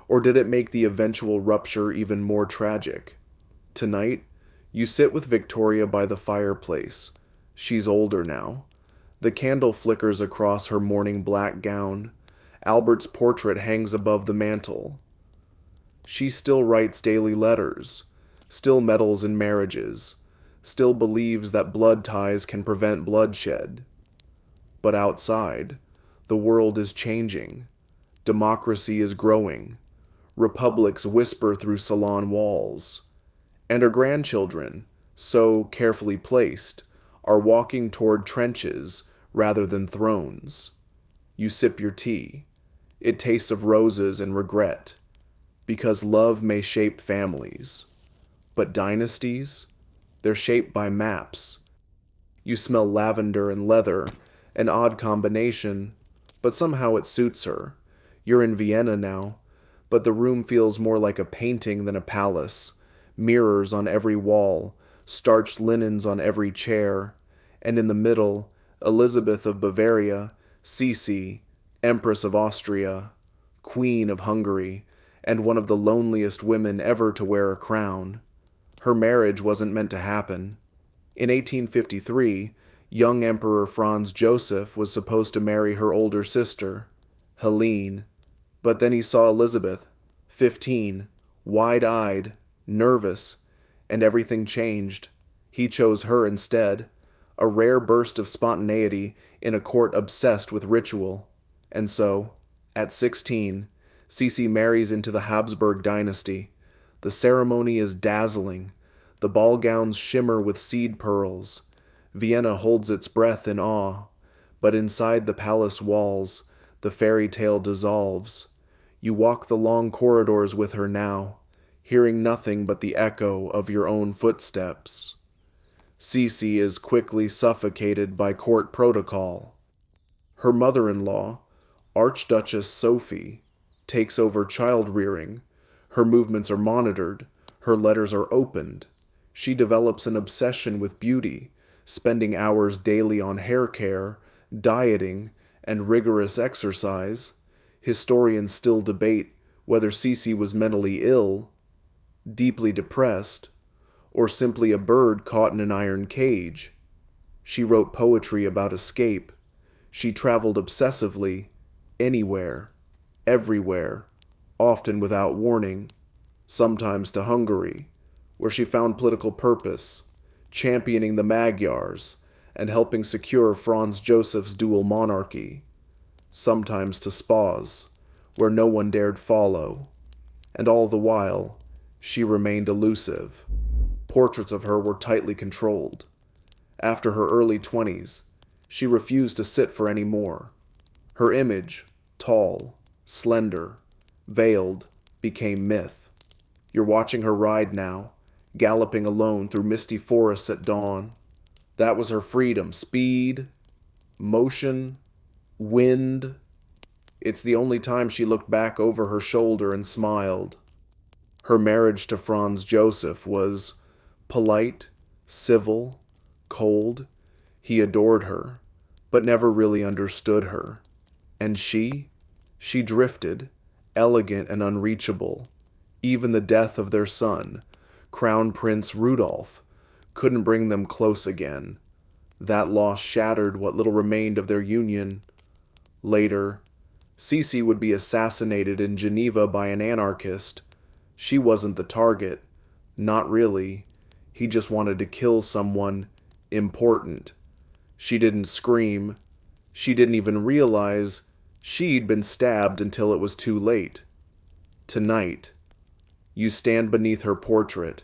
or did it make the eventual rupture even more tragic? Tonight, You sit with Victoria by the fireplace. She's older now. The candle flickers across her mourning black gown. Albert's portrait hangs above the mantel. She still writes daily letters, still meddles in marriages, still believes that blood ties can prevent bloodshed. But outside, the world is changing. Democracy is growing. Republics whisper through salon walls. And her grandchildren, so carefully placed, are walking toward trenches rather than thrones. You sip your tea. It tastes of roses and regret, because love may shape families. But dynasties, they're shaped by maps. You smell lavender and leather, an odd combination, but somehow it suits her. You're in Vienna now, but the room feels more like a painting than a palace. Mirrors on every wall, starched linens on every chair, and in the middle, Elizabeth of Bavaria, Sisi, Empress of Austria, Queen of Hungary, and one of the loneliest women ever to wear a crown. Her marriage wasn't meant to happen. In 1853, young Emperor Franz Joseph was supposed to marry her older sister, Helene, but then he saw Elizabeth, 15, wide-eyed, nervous, and everything changed. He chose her instead, a rare burst of spontaneity in a court obsessed with ritual. And so, at 16, Sisi marries into the Habsburg dynasty. The ceremony is dazzling. The ball gowns shimmer with seed pearls. Vienna holds its breath in awe. But inside the palace walls, the fairy tale dissolves. You walk the long corridors with her now, hearing nothing but the echo of your own footsteps. Sisi is quickly suffocated by court protocol. Her mother-in-law, Archduchess Sophie, takes over child-rearing. Her movements are monitored. Her letters are opened. She develops an obsession with beauty, spending hours daily on hair care, dieting, and rigorous exercise. Historians still debate whether Sisi was mentally ill, deeply depressed, or simply a bird caught in an iron cage. She wrote poetry about escape. She traveled obsessively, anywhere, everywhere, often without warning, sometimes to Hungary, where she found political purpose, championing the Magyars and helping secure Franz Joseph's dual monarchy, sometimes to spas, where no one dared follow, and all the while, she remained elusive. Portraits of her were tightly controlled. After her early 20s, she refused to sit for any more. Her image, tall, slender, veiled, became myth. You're watching her ride now, galloping alone through misty forests at dawn. That was her freedom, speed, motion, wind. It's the only time she looked back over her shoulder and smiled. Her marriage to Franz Joseph was polite, civil, cold. He adored her, but never really understood her. And she drifted, elegant and unreachable. Even the death of their son, Crown Prince Rudolph, couldn't bring them close again. That loss shattered what little remained of their union. Later, Sisi would be assassinated in Geneva by an anarchist. She wasn't the target. Not really. He just wanted to kill someone important. She didn't scream. She didn't even realize she'd been stabbed until it was too late. Tonight, you stand beneath her portrait,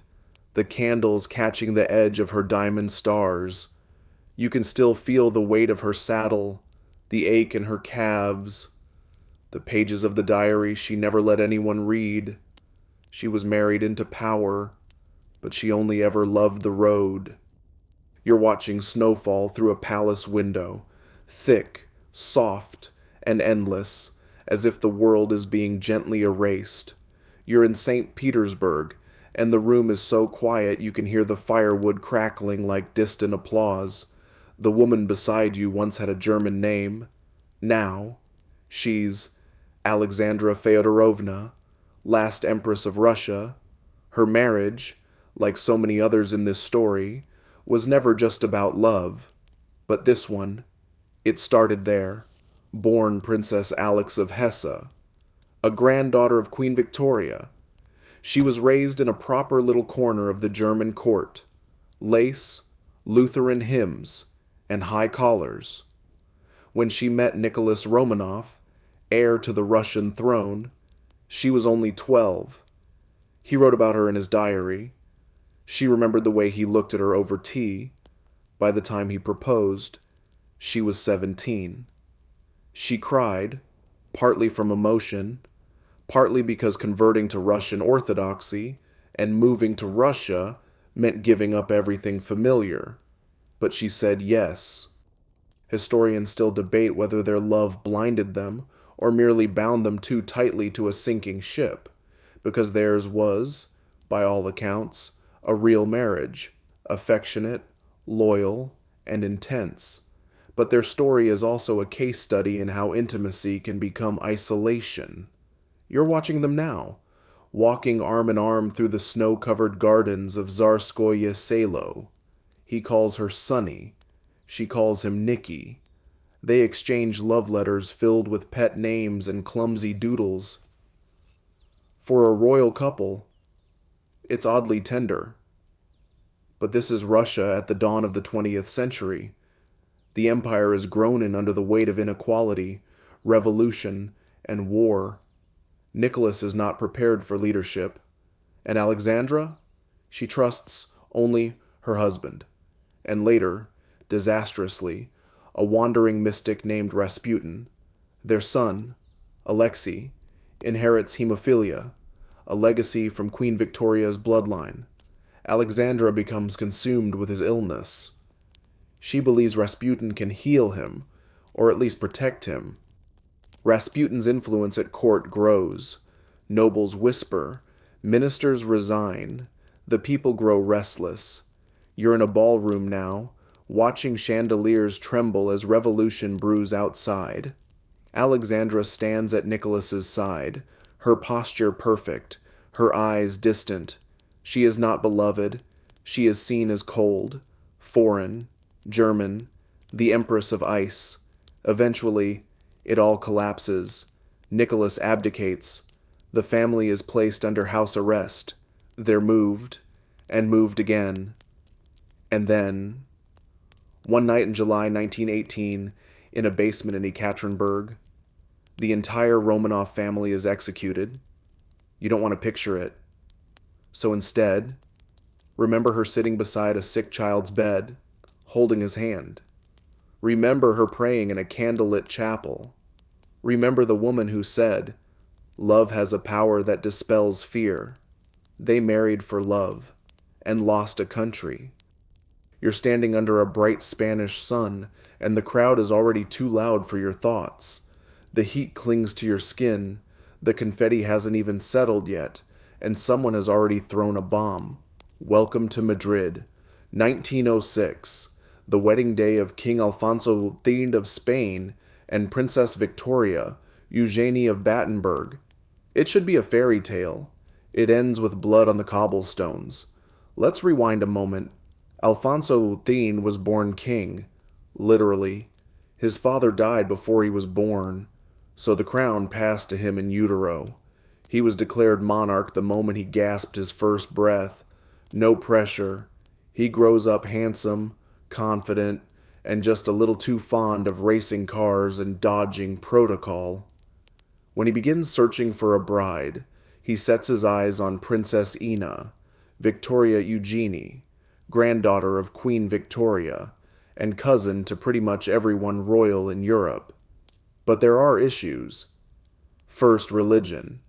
the candles catching the edge of her diamond stars. You can still feel the weight of her saddle, the ache in her calves, the pages of the diary she never let anyone read. She was married into power, but she only ever loved the road. You're watching snowfall through a palace window, thick, soft, and endless, as if the world is being gently erased. You're in St. Petersburg, and the room is so quiet you can hear the firewood crackling like distant applause. The woman beside you once had a German name. Now, she's Alexandra Feodorovna, last Empress of Russia. Her marriage, like so many others in this story, was never just about love. But this one, it started there. Born Princess Alix of Hesse, a granddaughter of Queen Victoria. She was raised in a proper little corner of the German court. Lace, Lutheran hymns, and high collars. When she met Nicholas Romanov, heir to the Russian throne, she was only 12. He wrote about her in his diary. She remembered the way he looked at her over tea. By the time he proposed, she was 17. She cried, partly from emotion, partly because converting to Russian Orthodoxy and moving to Russia meant giving up everything familiar. But she said yes. Historians still debate whether their love blinded them or merely bound them too tightly to a sinking ship, because theirs was, by all accounts, a real marriage, affectionate, loyal, and intense. But their story is also a case study in how intimacy can become isolation. You're watching them now, walking arm in arm through the snow-covered gardens of Tsarskoye Selo. He calls her Sunny. She calls him Nicky. They exchange love letters filled with pet names and clumsy doodles. For a royal couple, it's oddly tender. But this is Russia at the dawn of the 20th century. The empire is groaning under the weight of inequality, revolution, and war. Nicholas is not prepared for leadership. And Alexandra? She trusts only her husband. And later, disastrously, a wandering mystic named Rasputin. Their son, Alexei, inherits hemophilia, a legacy from Queen Victoria's bloodline. Alexandra becomes consumed with his illness. She believes Rasputin can heal him, or at least protect him. Rasputin's influence at court grows. Nobles whisper, ministers resign, the people grow restless. You're in a ballroom now, watching chandeliers tremble as revolution brews outside. Alexandra stands at Nicholas's side, her posture perfect, her eyes distant. She is not beloved. She is seen as cold, foreign, German, the Empress of Ice. Eventually, it all collapses. Nicholas abdicates. The family is placed under house arrest. They're moved, and moved again. And then, one night in July 1918, in a basement in Ekaterinburg, the entire Romanov family is executed. You don't want to picture it. So instead, remember her sitting beside a sick child's bed, holding his hand. Remember her praying in a candlelit chapel. Remember the woman who said, "Love has a power that dispels fear." They married for love, and lost a country. You're standing under a bright Spanish sun, and the crowd is already too loud for your thoughts. The heat clings to your skin, the confetti hasn't even settled yet, and someone has already thrown a bomb. Welcome to Madrid, 1906, the wedding day of King Alfonso X of Spain and Princess Victoria, Eugenie of Battenberg. It should be a fairy tale. It ends with blood on the cobblestones. Let's rewind a moment. Alfonso X was born king, literally. His father died before he was born, so the crown passed to him in utero. He was declared monarch the moment he gasped his first breath. No pressure. He grows up handsome, confident, and just a little too fond of racing cars and dodging protocol. When he begins searching for a bride, he sets his eyes on Princess Ina, Victoria Eugenie, granddaughter of Queen Victoria, and cousin to pretty much everyone royal in Europe. But there are issues. First, religion.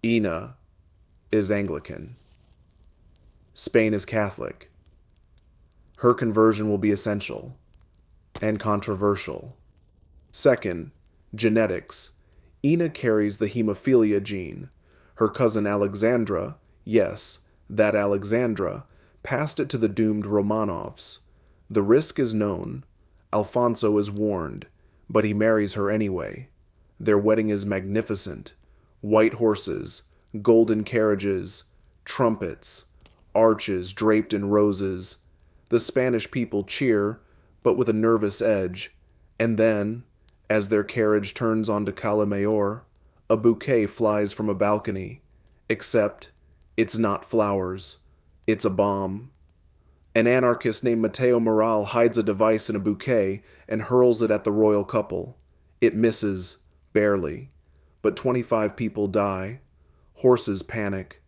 Ina is Anglican. Spain is Catholic. Her conversion will be essential and controversial. Second, genetics. Ina carries the hemophilia gene. Her cousin Alexandra, yes, that Alexandra, passed it to the doomed Romanovs. The risk is known. Alfonso is warned, but he marries her anyway. Their wedding is magnificent. White horses, golden carriages, Trumpets, arches draped in roses. The Spanish people cheer, but with a nervous edge. And then, as their carriage turns onto Cala Mayor, a bouquet flies from a balcony. Except, it's not flowers. It's a bomb. An anarchist named Mateo Morral hides a device in a bouquet and hurls it at the royal couple. It misses, barely. But 25 people die. Horses panic.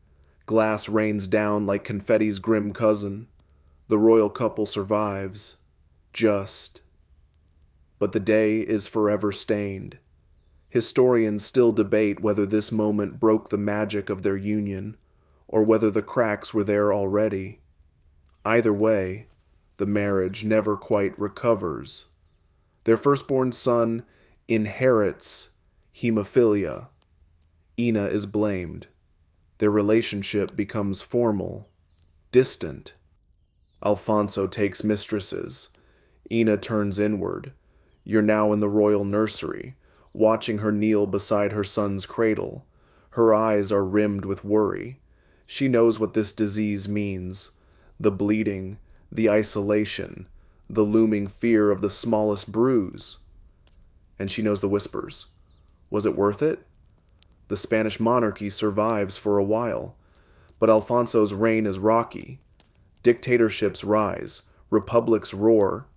Glass rains down like confetti's grim cousin. The royal couple survives. Just. But the day is forever stained. Historians still debate whether this moment broke the magic of their union, or whether the cracks were there already. Either way, the marriage never quite recovers. Their firstborn son inherits hemophilia. Ina is blamed. Their relationship becomes formal, distant. Alfonso takes mistresses. Ina turns inward. You're now in the royal nursery, watching her kneel beside her son's cradle. Her eyes are rimmed with worry. She knows what this disease means. The bleeding, the isolation, the looming fear of the smallest bruise. And she knows the whispers. Was it worth it? The Spanish monarchy survives for a while, but Alfonso's reign is rocky. Dictatorships rise, republics roar,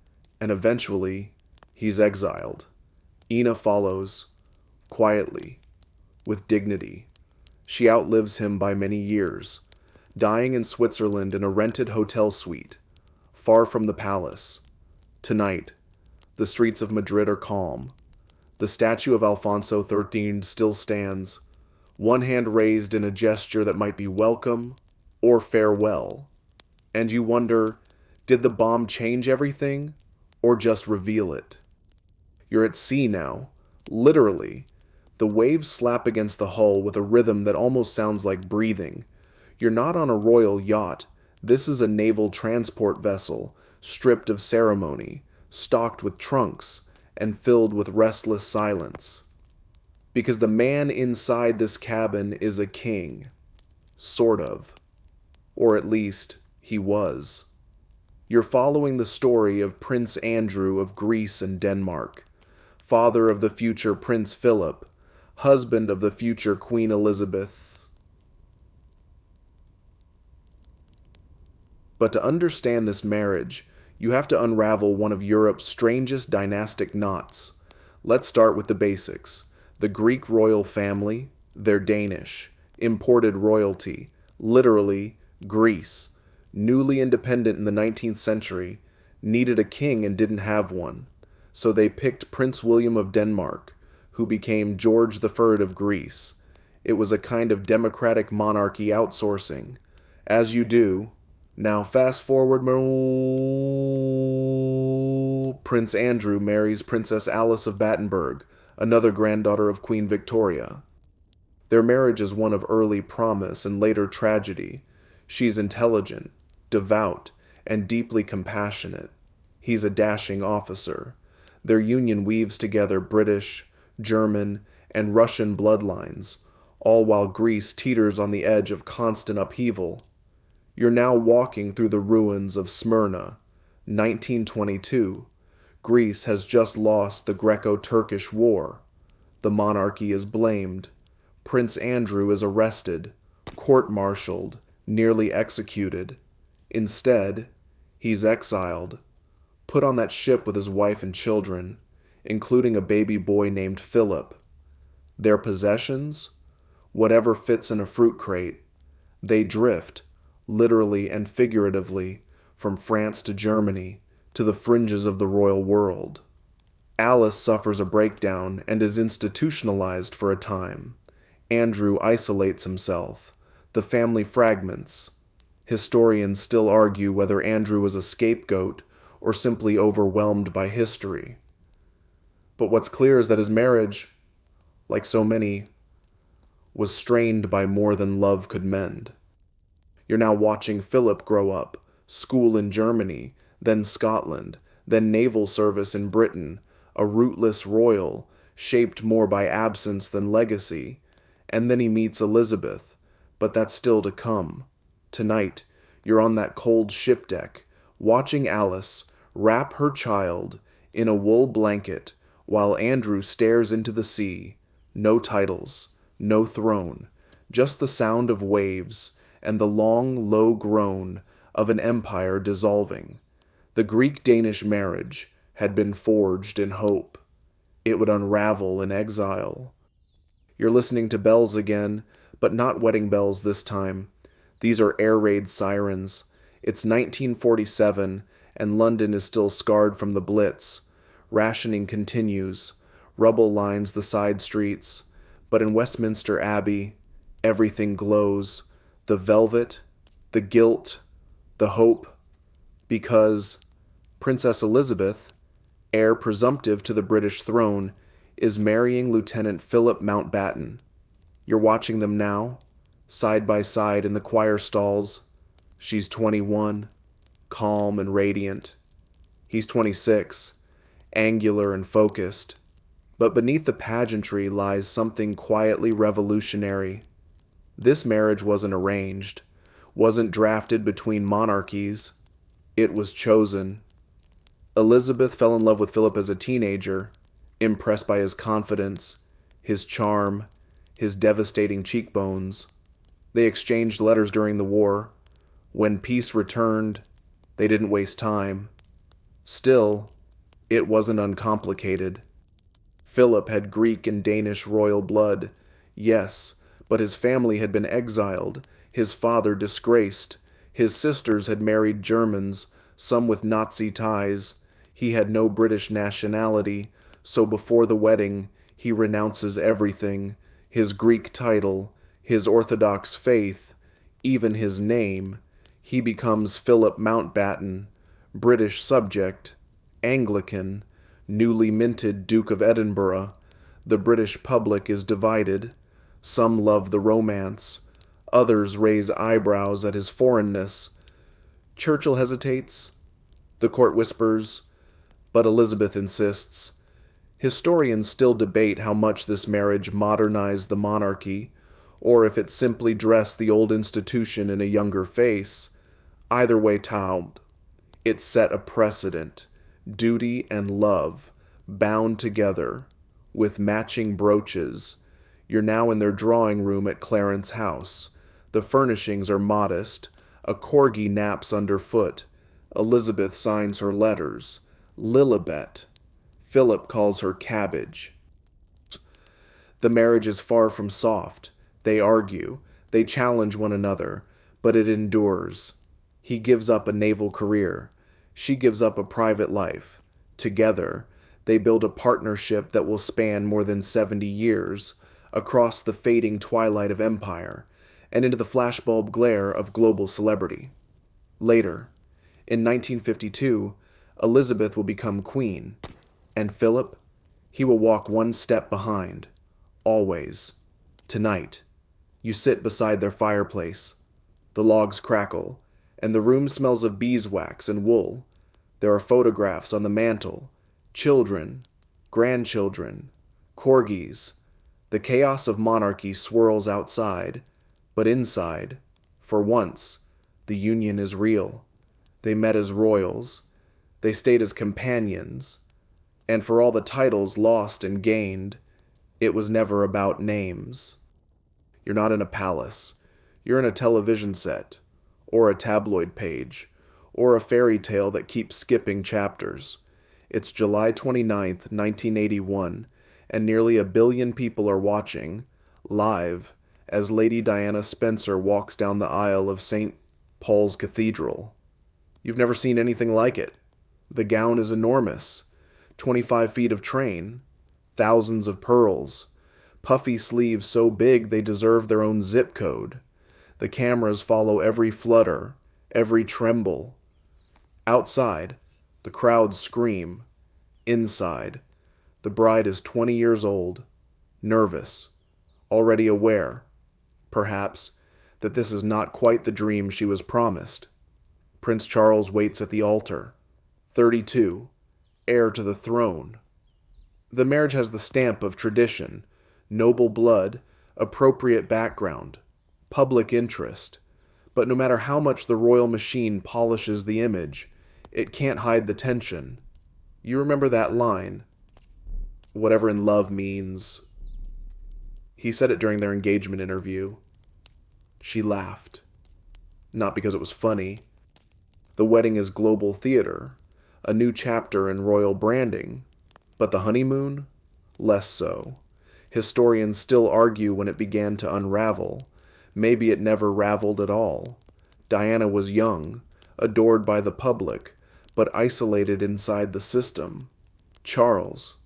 and eventually, he's exiled. Ina follows, quietly, with dignity. She outlives him by many years, dying in Switzerland in a rented hotel suite, far from the palace. Tonight, the streets of Madrid are calm. The statue of Alfonso XIII still stands, one hand raised in a gesture that might be welcome or farewell. And you wonder, did the bomb change everything, or just reveal it? You're at sea now, literally. The waves slap against the hull with a rhythm that almost sounds like breathing. You're not on a royal yacht. This is a naval transport vessel, stripped of ceremony, stocked with trunks, and filled with restless silence. Because the man inside this cabin is a king. Sort of. Or at least, he was. You're following the story of Prince Andrew of Greece and Denmark, father of the future Prince Philip, husband of the future Queen Elizabeth. But to understand this marriage, you have to unravel one of Europe's strangest dynastic knots. Let's start with the basics. The Greek royal family, they're Danish, imported royalty, literally Greece, newly independent in the 19th century, needed a king and didn't have one. So they picked Prince William of Denmark, who became George III of Greece. It was a kind of democratic monarchy outsourcing. As you do. Now fast forward, Prince Andrew marries Princess Alice of Battenberg, another granddaughter of Queen Victoria. Their marriage is one of early promise and later tragedy. She's intelligent, devout, and deeply compassionate. He's a dashing officer. Their union weaves together British, German, and Russian bloodlines, all while Greece teeters on the edge of constant upheaval. You're now walking through the ruins of Smyrna, 1922. Greece has just lost the Greco-Turkish War. The monarchy is blamed. Prince Andrew is arrested, court-martialed, nearly executed. Instead, he's exiled, put on that ship with his wife and children, including a baby boy named Philip. Their possessions? Whatever fits in a fruit crate. They drift, literally and figuratively, from France to Germany, to the fringes of the royal world. Alice suffers a breakdown and is institutionalized for a time. Andrew isolates himself. The family fragments. Historians still argue whether Andrew was a scapegoat or simply overwhelmed by history. But what's clear is that his marriage, like so many, was strained by more than love could mend. You're now watching Philip grow up, school in Germany, then Scotland, then naval service in Britain, a rootless royal, shaped more by absence than legacy, and then he meets Elizabeth, But that's still to come. Tonight, you're on that cold ship deck, watching Alice wrap her child in a wool blanket while Andrew stares into the sea. No titles, no throne, just the sound of waves and the long, low groan of an empire dissolving. The Greek-Danish marriage had been forged in hope. It would unravel in exile. You're listening to bells again, but not wedding bells this time. These are air raid sirens. It's 1947, and London is still scarred from the Blitz. Rationing continues. Rubble lines the side streets. But in Westminster Abbey, everything glows. The velvet, the gilt, the hope. Because Princess Elizabeth, heir presumptive to the British throne, is marrying Lieutenant Philip Mountbatten. You're watching them now, side by side in the choir stalls. She's 21, calm and radiant. He's 26, angular and focused. But beneath the pageantry lies something quietly revolutionary. This marriage wasn't arranged, wasn't drafted between monarchies. It was chosen. Elizabeth fell in love with Philip as a teenager, impressed by his confidence, his charm, his devastating cheekbones. They exchanged letters during the war. When peace returned, they didn't waste time. Still, it wasn't uncomplicated. Philip had Greek and Danish royal blood, yes, but his family had been exiled, his father disgraced, his sisters had married Germans, some with Nazi ties. He had no British nationality, so before the wedding, he renounces everything, his Greek title, his Orthodox faith, even his name. He becomes Philip Mountbatten, British subject, Anglican, newly minted Duke of Edinburgh. The British public is divided. Some love the romance. Others raise eyebrows at his foreignness. Churchill hesitates. The court whispers, but Elizabeth insists. Historians still debate how much this marriage modernized the monarchy, or if it simply dressed the old institution in a younger face. Either way told, it set a precedent. Duty and love, bound together, with matching brooches. You're now in their drawing room at Clarence House. The furnishings are modest. A corgi naps underfoot. Elizabeth signs her letters. Lilibet. Philip calls her Cabbage. The marriage is far from soft. They argue. They challenge one another. But it endures. He gives up a naval career. She gives up a private life. Together, they build a partnership that will span more than 70 years, across the fading twilight of empire, and into the flashbulb glare of global celebrity. Later, in 1952, Elizabeth will become queen, and Philip, he will walk one step behind. Always. Tonight, you sit beside their fireplace. The logs crackle, and the room smells of beeswax and wool. There are photographs on the mantel, children, grandchildren, corgis. The chaos of monarchy swirls outside, but inside, for once, the union is real. They met as royals. They stayed as companions. And for all the titles lost and gained, it was never about names. You're not in a palace. You're in a television set, or a tabloid page, or a fairy tale that keeps skipping chapters. It's July 29th, 1981, and nearly 1 billion people are watching, live, as Lady Diana Spencer walks down the aisle of St. Paul's Cathedral. You've never seen anything like it. The gown is enormous. 25 feet of train. Thousands of pearls. Puffy sleeves so big they deserve their own zip code. The cameras follow every flutter, every tremble. Outside, the crowds scream. Inside, the bride is 20 years old, nervous, already aware, perhaps, that this is not quite the dream she was promised. Prince Charles waits at the altar, 32, heir to the throne. The marriage has the stamp of tradition, noble blood, appropriate background. public interest. But no matter how much the royal machine polishes the image, it can't hide the tension. You remember that line? Whatever in love means. He said it during their engagement interview. She laughed. Not because it was funny. The wedding is global theater, a new chapter in royal branding. But the honeymoon? Less so. Historians still argue when it began to unravel. Maybe it never raveled at all. Diana was young, adored by the public, but isolated inside the system. Charles,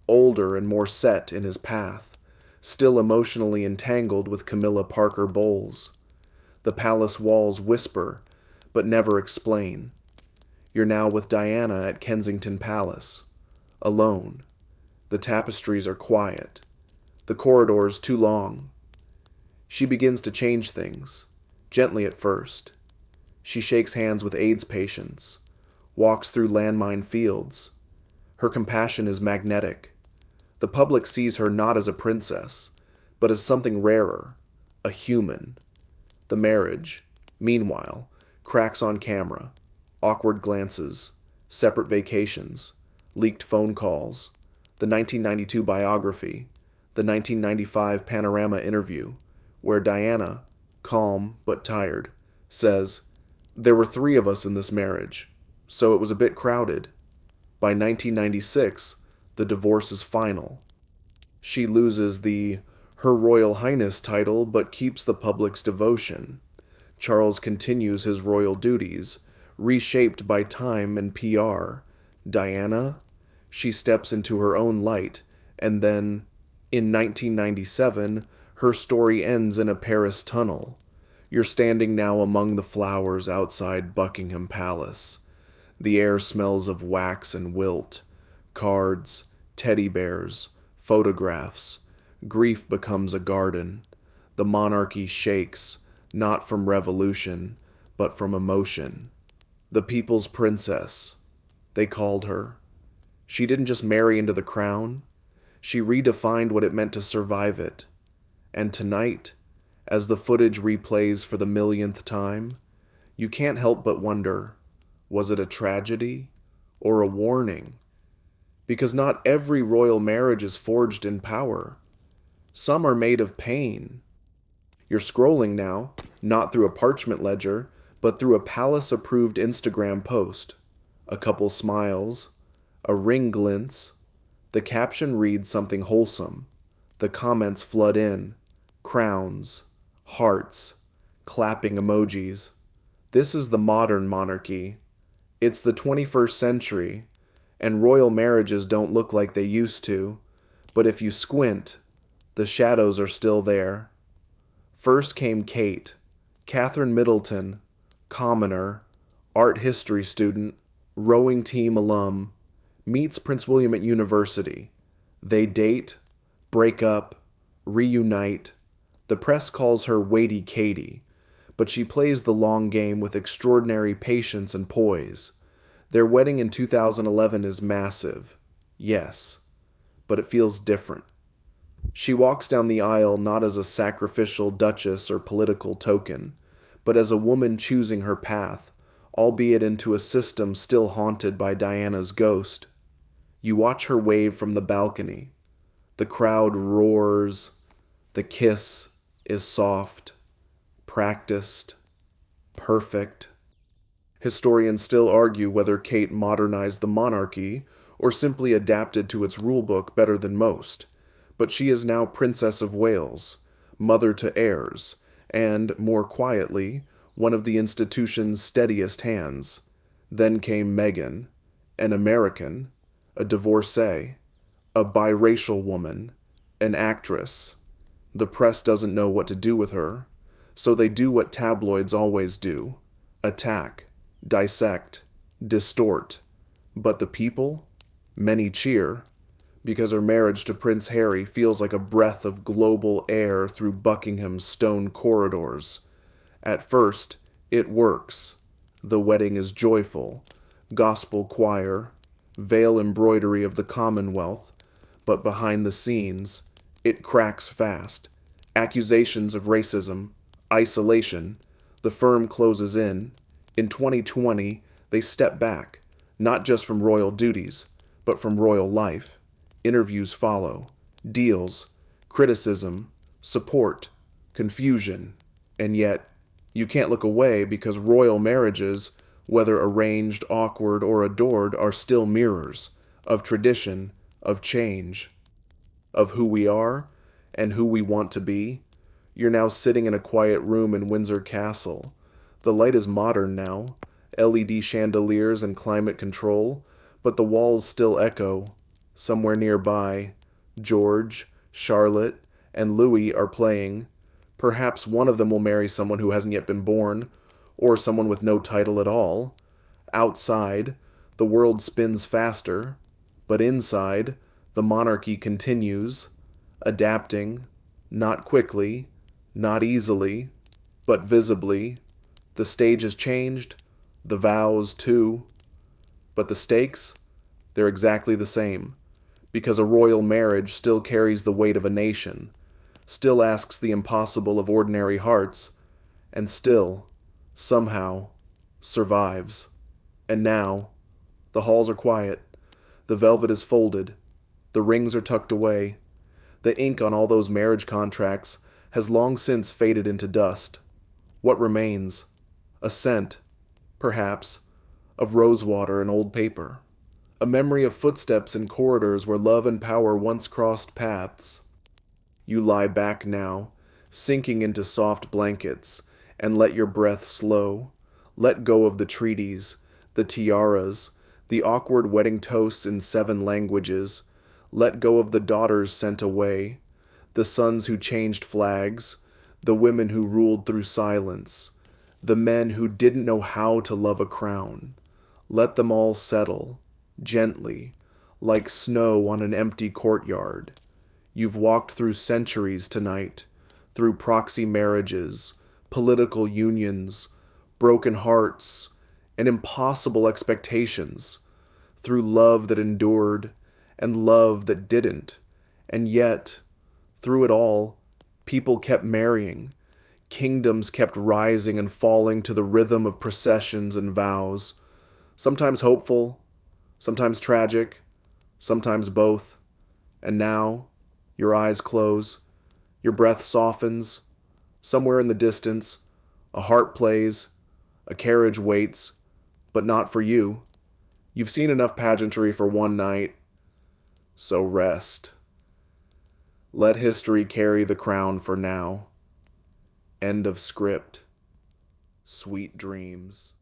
older and more set in his path, still emotionally entangled with Camilla Parker Bowles. The palace walls whisper, but never explain. You're now with Diana at Kensington Palace, alone. The tapestries are quiet. The corridors too long. She begins to change things, gently at first. She shakes hands with AIDS patients, walks through landmine fields. Her compassion is magnetic. The public sees her not as a princess, but as something rarer, a human. The marriage, meanwhile, cracks on camera, awkward glances, separate vacations, leaked phone calls, the 1992 biography, the 1995 panorama interview, where Diana, calm but tired, says, "There were 3 of us in this marriage, so it was a bit crowded." By 1996, the divorce is final. She loses the Her Royal Highness title but keeps the public's devotion. Charles continues his royal duties, reshaped by time and PR. Diana? She steps into her own light, and then, in 1997, her story ends in a Paris tunnel. You're standing now among the flowers outside Buckingham Palace. The air smells of wax and wilt, cards, teddy bears, photographs. Grief becomes a garden. The monarchy shakes, not from revolution, but from emotion. The people's princess, they called her. She didn't just marry into the crown. She redefined what it meant to survive it. And tonight, as the footage replays for the millionth time, you can't help but wonder, was it a tragedy or a warning? Because not every royal marriage is forged in power. Some are made of pain. You're scrolling now, not through a parchment ledger, but through a palace-approved Instagram post. A couple smiles, a ring glints. The caption reads something wholesome. The comments flood in. Crowns, hearts, clapping emojis. This is the modern monarchy. It's the 21st century, and royal marriages don't look like they used to, but if you squint, the shadows are still there. First came Kate, Catherine Middleton, commoner, art history student, rowing team alum, meets Prince William at university. They date, break up, reunite. The press calls her Weighty Katie, but she plays the long game with extraordinary patience and poise. Their wedding in 2011 is massive, yes, but it feels different. She walks down the aisle not as a sacrificial duchess or political token, but as a woman choosing her path, albeit into a system still haunted by Diana's ghost. You watch her wave from the balcony. The crowd roars. The kiss is soft, practiced, perfect. Historians still argue whether Kate modernized the monarchy or simply adapted to its rulebook better than most, but she is now Princess of Wales, mother to heirs, and, more quietly, one of the institution's steadiest hands. Then came Meghan, an American, a divorcee, a biracial woman, an actress. The press doesn't know what to do with her, so they do what tabloids always do: attack, dissect, distort. But the people? Many cheer, because her marriage to Prince Harry feels like a breath of global air through Buckingham's stone corridors. At first, it works. The wedding is joyful, gospel choir, veil embroidery of the Commonwealth, but behind the scenes, it cracks fast. Accusations of racism, Isolation. The firm closes in. In 2020, they step back, not just from royal duties, but from royal life. Interviews follow. Deals. Criticism. Support. Confusion. And yet, you can't look away because royal marriages, whether arranged, awkward, or adored, are still mirrors of tradition, of change, of who we are and who we want to be. You're now sitting in a quiet room in Windsor Castle. The light is modern now, LED chandeliers and climate control, but the walls still echo. Somewhere nearby, George, Charlotte, and Louis are playing. Perhaps one of them will marry someone who hasn't yet been born, or someone with no title at all. Outside, the world spins faster, but inside, the monarchy continues, adapting, not quickly, not easily, but visibly. The stage has changed, the vows too. But the stakes, they're exactly the same, because a royal marriage still carries the weight of a nation, still asks the impossible of ordinary hearts, and still, somehow, survives. And now, the halls are quiet, the velvet is folded, the rings are tucked away, the ink on all those marriage contracts has long since faded into dust. What remains? A scent, perhaps, of rosewater and old paper. A memory of footsteps in corridors where love and power once crossed paths. You lie back now, sinking into soft blankets, and let your breath slow. Let go of the treaties, the tiaras, the awkward wedding toasts in 7 languages. Let go of the daughters sent away, the sons who changed flags, the women who ruled through silence, the men who didn't know how to love a crown. Let them all settle, gently, like snow on an empty courtyard. You've walked through centuries tonight, through proxy marriages, political unions, broken hearts, and impossible expectations, through love that endured and love that didn't. And yet, through it all, people kept marrying. Kingdoms kept rising and falling to the rhythm of processions and vows, sometimes hopeful, sometimes tragic, sometimes both. And now, your eyes close, your breath softens. Somewhere in the distance, a heart plays, a carriage waits, but not for you. You've seen enough pageantry for one night, so rest. Let history carry the crown for now. End of script. Sweet dreams.